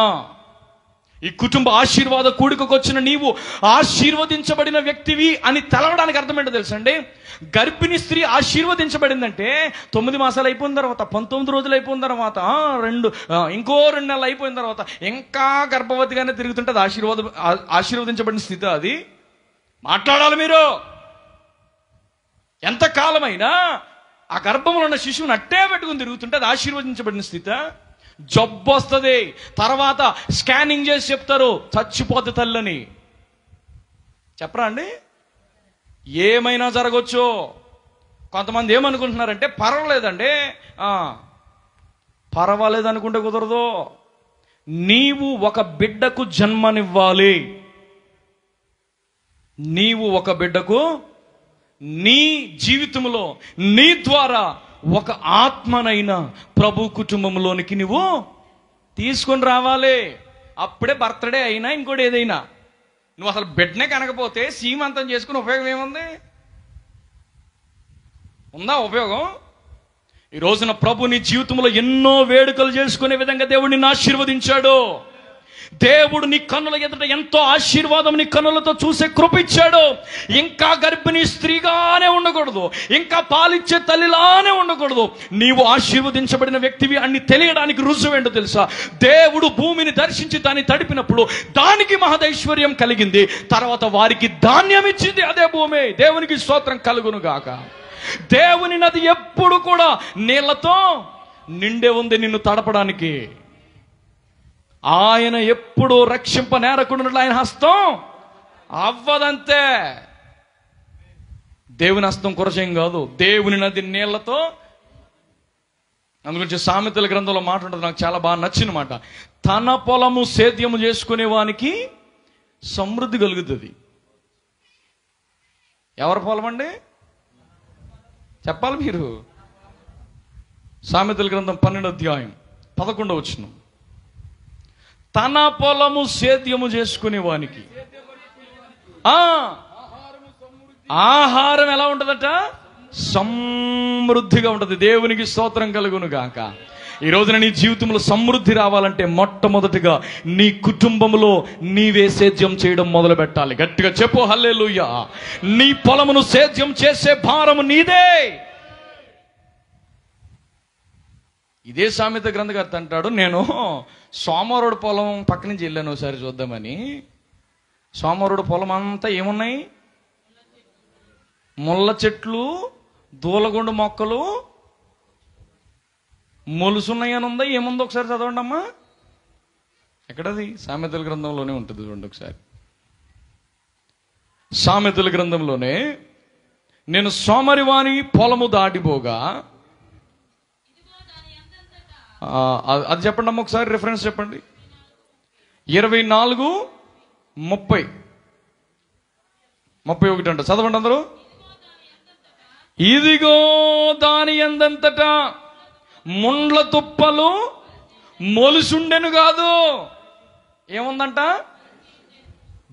A: ఈ కుటుంబ ఆశీర్వాద కూడికకు వచ్చిన నీవు ఆశీర్వదించబడిన వ్యక్తివి అని తెలవడానికి అర్థమేంటో తెలుసండి. గర్భిణీ స్త్రీ ఆశీర్వదించబడిందంటే 9 మాసాలు అయిపోయిన తర్వాత, 19 రోజులు అయిపోయిన తర్వాత, ఇంకో 2 నెలలు అయిపోయిన తర్వాత ఇంకా గర్భవతిగానే తిరుగుతుంటే అది ఆశీర్వదించబడిన స్థితి. అది మాట్లాడాలి మీరు. ఎంతకాలమైనా ఆ గర్భంలో ఉన్న శిశువుని అట్టే పెట్టుకుని తిరుగుతుంటే అది ఆశీర్వదించబడిన స్థితి. జబ్బు వస్తుంది, తర్వాత స్కానింగ్ చేసి చెప్తారు చచ్చిపోతే తల్లని. చెప్పరా అండి? ఏమైనా జరగచ్చు. కొంతమంది ఏమనుకుంటున్నారంటే పర్వాలేదండి, పర్వాలేదు అనుకుంటే కుదరదు. నీవు ఒక బిడ్డకు జన్మనివ్వాలి. నీవు ఒక బిడ్డకు, నీ జీవితంలో నీ ద్వారా ఒక ఆత్మనైనా ప్రభు కుటుంబంలోనికి నువ్వు తీసుకొని రావాలి. అప్పుడే బర్త్డే అయినా ఇంకోటి ఏదైనా, నువ్వు అసలు బిడ్డనే కనకపోతే సీమంతం చేసుకుని ఉపయోగం ఏముంది? ఉందా ఉపయోగం? ఈ రోజున ప్రభు నీ జీవితంలో ఎన్నో వేడుకలు చేసుకునే విధంగా దేవుడు నిన్ను ఆశీర్వదించాడు. దేవుడు నీ కన్నుల ఎదుట ఎంతో ఆశీర్వాదం నీ కన్నులతో చూసే కృప ఇచ్చాడు. ఇంకా గర్భిణీ స్త్రీగానే ఉండకూడదు, ఇంకా పాలిచ్చే తల్లిలానే ఉండకూడదు. నీవు ఆశీర్వదించబడిన వ్యక్తివి అని తెలియడానికి రుజువు ఏంటో తెలుసా? దేవుడు భూమిని దర్శించి దాన్ని తడిపినప్పుడు దానికి మహదైశ్వర్యం కలిగింది. తర్వాత వారికి ధాన్యం ఇచ్చింది అదే భూమి. దేవునికి స్తోత్రం కలుగును గాక. దేవుని నది ఎప్పుడు కూడా నీళ్లతో నిండే ఉంది నిన్ను తడపడానికి. ఆయన ఎప్పుడూ రక్షింప నేరకుండా ఆయన హస్తం అవ్వదంతే. దేవుని హస్తం కొరచేయం కాదు, దేవుని నది నీళ్లతో. అందుగురించి సామెతల గ్రంథంలో మాట ఉంటుంది, నాకు చాలా బాగా నచ్చిన మాట. తన పొలము సేద్యము చేసుకునే వానికి సమృద్ధి కలుగుతుంది. ఎవరి పొలం అండి? చెప్పాలి మీరు. సామెతల గ్రంథం 12వ అధ్యాయం 11వ వచనం. తన పొలము సేద్యము చేసుకునే వానికి ఆహారం ఎలా ఉంటుందట? సమృద్ధిగా ఉంటుంది. దేవునికి స్తోత్రం కలుగును గాక. ఈ రోజున నీ జీవితంలో సమృద్ధి రావాలంటే మొట్టమొదటిగా నీ కుటుంబంలో నీవే సేద్యం చేయడం మొదలు పెట్టాలి. గట్టిగా చెప్పు హల్లెలూయా. నీ పొలమును సేద్యం చేసే భారము నీదే. ఇదే సామెత గ్రంథకర్త అంటాడు, నేను సోమవారుడు పొలం పక్క నుంచి వెళ్ళాను ఒకసారి చూద్దామని. సోమవారుడు పొలం అంతా ఏమున్నాయి? ముళ్ళ చెట్లు, దూలగుండు మొక్కలు, మొలుసున్నాయి అని ఉందా? ఏముందో ఒకసారి చదవండి అమ్మా. ఎక్కడది? సామెతల గ్రంథంలోనే ఉంటుంది, చూడండి ఒకసారి. సామెతల గ్రంథంలోనే, నేను సోమరివాని పొలము దాటిపోగా, అది చెప్పండి అమ్మ ఒకసారి, రిఫరెన్స్ చెప్పండి. 24:30-31 అంట. చదవండి అందరూ. ఇదిగో దాని యందంతట ముండ్ల తుప్పలు మొలుసుండెను కాదు. ఏముందంట?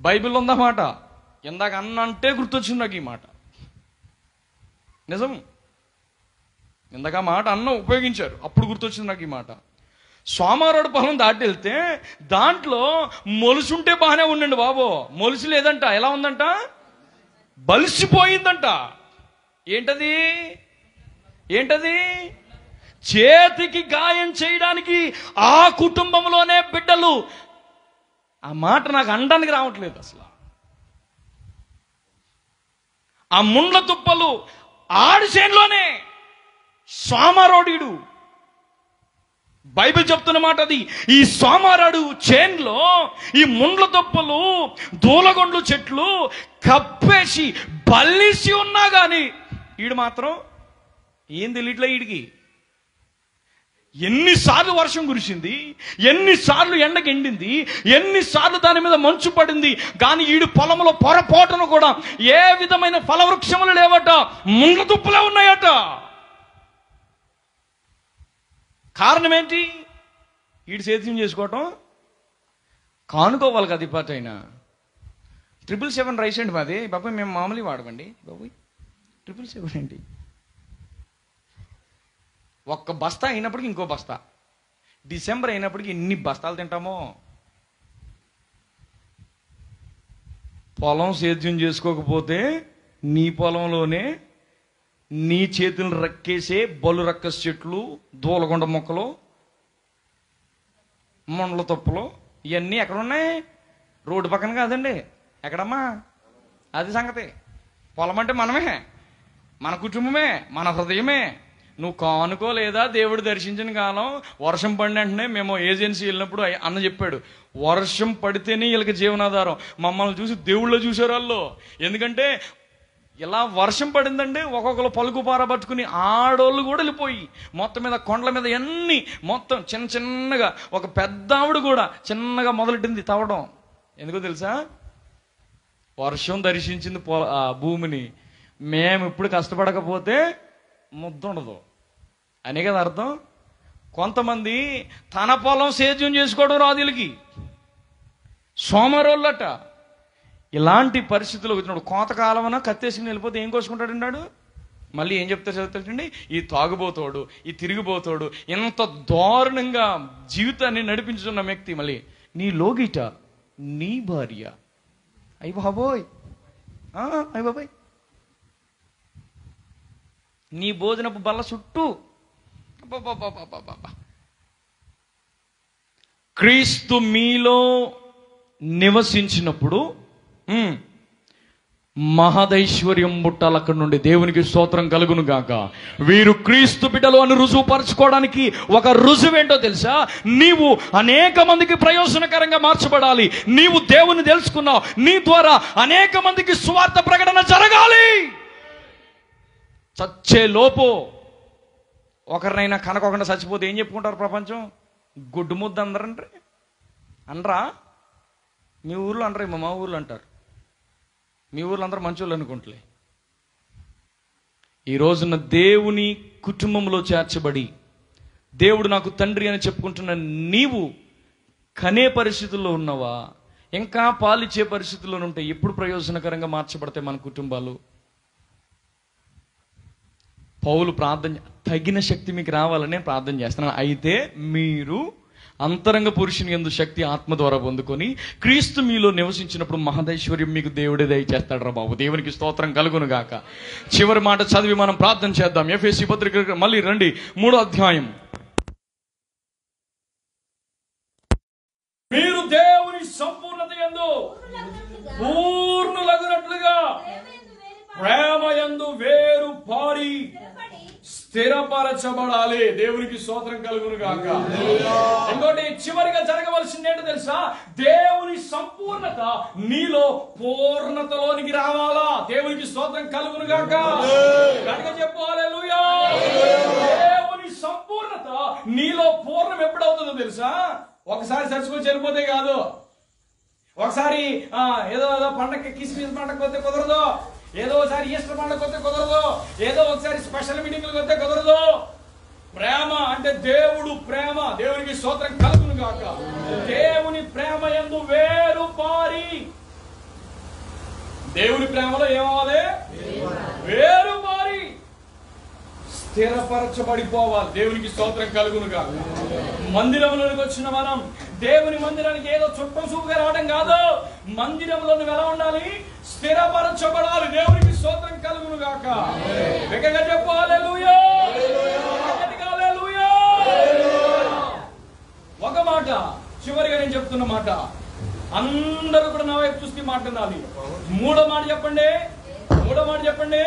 A: బైబిల్ ఉందన్నమాట. ఇందాక అన్నంటే గుర్తొచ్చింది నాకు ఈ మాట. నిజం, ఇందాక మాట అన్న ఉపయోగించారు, అప్పుడు గుర్తొచ్చింది నాకు ఈ మాట. సోమవారుడు పొలం దాటి వెళ్తే దాంట్లో మొలుసుంటే బాగానే ఉండండి బాబు, మొలుసు లేదంట. ఎలా ఉందంట? బలిసిపోయిందంట. ఏంటది? ఏంటది? చేతికి గాయం చేయడానికి ఆ కుటుంబంలోనే బిడ్డలు. ఆ మాట నాకు అనడానికి రావట్లేదు అసలు. ఆ ముండ్ల తుప్పలు ఆడి చేనులోనే సోమరోడు. బైబిల్ చెప్తున్న మాట అది. ఈ సోమరాడు చేన్లో ఈ ముండ్ల తుప్పలు, దూలగొండ్లు చెట్లు కప్పేసి బల్లిసి ఉన్నా కానీ ఈడు మాత్రం ఏం తెలియట్లే. ఈడికి ఎన్నిసార్లు వర్షం కురిసింది, ఎన్నిసార్లు ఎండకి ఎండింది, ఎన్నిసార్లు దాని మీద మంచు పడింది, కానీ ఈడు పొలంలో పొరపాటును కూడా ఏ విధమైన ఫలవృక్షములు లేవట, ముండ్ల తుప్పలే ఉన్నాయట.
B: కారణం ఏంటి? వీడి సేద్యం చేసుకోవటం. కానుకోవాలి కదా ఈ పాట అయినా. 777 రైస్ అండి మాది బాబాయ్, మేము మామూలు వాడమండి బాబాయ్. 777 ఏంటి? ఒక్క బస్తా అయినప్పటికీ ఇంకో బస్తా, డిసెంబర్ అయినప్పటికీ ఎన్ని బస్తాలు తింటామో. పొలం సేద్యం చేసుకోకపోతే నీ పొలంలోనే నీ చేతులను రక్కేసే బలు రక్కస్ చెట్లు, దూలగొండ మొక్కలు, మొండల తప్పులు ఇవన్నీ ఎక్కడున్నాయి? రోడ్డు పక్కన కాదండి. ఎక్కడమ్మా? అది సంగతి. పొలం అంటే మనమే, మన కుటుంబమే, మన హృదయమే. నువ్వు కానుకోలేదా? దేవుడు దర్శించిన కాలం వర్షం పడిన వెంటనే మేము ఏజెన్సీ వెళ్ళినప్పుడు అన్న చెప్పాడు, వర్షం పడితేనే వీళ్ళకి జీవనాధారం. మమ్మల్ని చూసి దేవుళ్ళో చూసారు వాళ్ళు. ఎందుకంటే ఇలా వర్షం పడిందంటే ఒక్కొక్కరు పలుకు పారబట్టుకుని ఆడోళ్ళు కూడా వెళ్ళిపోయి మొత్తం మీద కొండల మీద అన్ని మొత్తం చిన్న చిన్నగా, ఒక పెద్ద ఆవిడ కూడా చిన్నగా మొదలెట్టింది తవ్వడం. ఎందుకో తెలుసా? వర్షం దర్శించింది భూమిని. మేము ఇప్పుడు కష్టపడకపోతే ముద్ద ఉండదు అనే కదా అర్థం. కొంతమంది తన పొలం సేద్యం చేసుకోవడం రాదు వీళ్ళకి, సోమరోళ్ళట. ఇలాంటి పరిస్థితులు వచ్చినప్పుడు కోతకాలమన కత్తేసుకుని వెళ్ళిపోతే ఏం కోసుకుంటాడు? మళ్ళీ ఏం చెప్తారు చదువుతాడండి? ఈ తాగుబోతోడు, ఈ తిరిగిపోతాడు, ఎంత దారుణంగా జీవితాన్ని నడిపించుతున్న వ్యక్తి మళ్ళీ నీ లోగిట నీ భార్య. అయ్య బాబోయ్, అయ్య బాబోయ్, నీ భోజనపు బల్ల చుట్టూ క్రీస్తు మీలో నివసించినప్పుడు మహదైశ్వర్యం బుట్టాలు అక్కడి నుండి. దేవునికి స్తోత్రం కలుగును గాక. వీరు క్రీస్తు బిడ్డలు అని రుజువుపరచుకోవడానికి ఒక రుజువేంటో తెలుసా? నీవు అనేక మందికి ప్రయోజనకరంగా మార్చబడాలి. నీవు దేవుని తెలుసుకున్నావు, నీ ద్వారా అనేక మందికి సువార్త ప్రకటన జరగాలి. చచ్చే లోపు ఒకరినైనా కనకోకుండా చచ్చిపోతే ఏం చెప్పుకుంటారు ప్రపంచం? గుడ్డు ముద్ద అందరంటారు. అనరా? మీ ఊర్లో అనరేమో, మా ఊర్లో అంటారు. మీ ఊర్లో అందరూ మంచోళ్ళు అనుకుంటలే. ఈ రోజున దేవుని కుటుంబంలో చేర్చబడి దేవుడు నాకు తండ్రి అని చెప్పుకుంటున్న నీవు కనే పరిస్థితుల్లో ఉన్నావా? ఇంకా పాలిచ్చే పరిస్థితుల్లో ఉంటే ఎప్పుడు ప్రయోజనకరంగా మార్చబడతాయి మన కుటుంబాలు? పౌలు ప్రార్థన, తగిన శక్తి మీకు రావాలని ప్రార్థన చేస్తున్నాను. అయితే మీరు అంతరంగ పురుషుని యందు శక్తి ఆత్మ ద్వారా పొందుకొని క్రీస్తు మీలో నివసించినప్పుడు మహదైశ్వర్యం మీకు దేవుడే దయచేస్తాడు రా బాబు. దేవునికి స్తోత్రం కలుగును గాక. చివరి మాట చదివి మనం ప్రార్థన చేద్దాం. ఎఫెసీ పత్రిక మళ్ళీ రండి, 3వ అధ్యాయం. మీరు దేవుని సంపూర్ణత యందు పూర్ణులగునట్లుగా ప్రేమ యందు వేరు పారి స్థిరపరచబడాలి. దేవునికి స్తోత్రం కలుగును గాక. ఇంకోటి చివరిగా జరగవలసింది ఏంటో తెలుసా? దేవుని సంపూర్ణత నీలో పూర్ణతలోనికి రావాలా. దేవునికి స్తోత్రం కలుగును గాక. గట్టిగా చెప్పు హల్లెలూయా. దేవుని సంపూర్ణత నీలో పూర్ణం ఎప్పుడవుతుందో తెలుసా? ఒకసారి చర్చకు చనిపోతే కాదు, ఒకసారి ఏదో పండగ కిస్మిస్ పండగ పోతే కుదరదు, ఏదో ఒకసారి ఈస్టర్ పండుగ వస్తే కుదరదు, ఏదో ఒకసారి స్పెషల్ మీటింగ్లకు వస్తే కుదరదు. ప్రేమ అంటే దేవుడు ప్రేమ. దేవునికి స్తోత్రం కలుగును గాక. దేవుని ప్రేమ యందు వేరు పారి. దేవుని ప్రేమలో ఏమవ్వాలి? వేరు పారి స్థిరపరచబడిపోవాలి. దేవునికి స్తోత్రం కలుగును గాక. మందిరంలోనికి వచ్చిన మనం దేవుని మందిరానికి ఏదో చుట్టం చూపుగా రావడం కాదు. మందిరంలో ఎలా ఉండాలి? స్థిరపరచబడాలి. దేవునికి స్తోత్రం కలుగును గాక. వేగంగా చెప్పు హల్లెలూయా. హల్లెలూయా. ఒక మాట చివరిగా నేను చెప్తున్న మాట, అందరూ కూడా నా వైపు చూసి మాట్లాడాలి. 3వ మాట చెప్పండి. 3వ మాట చెప్పండి.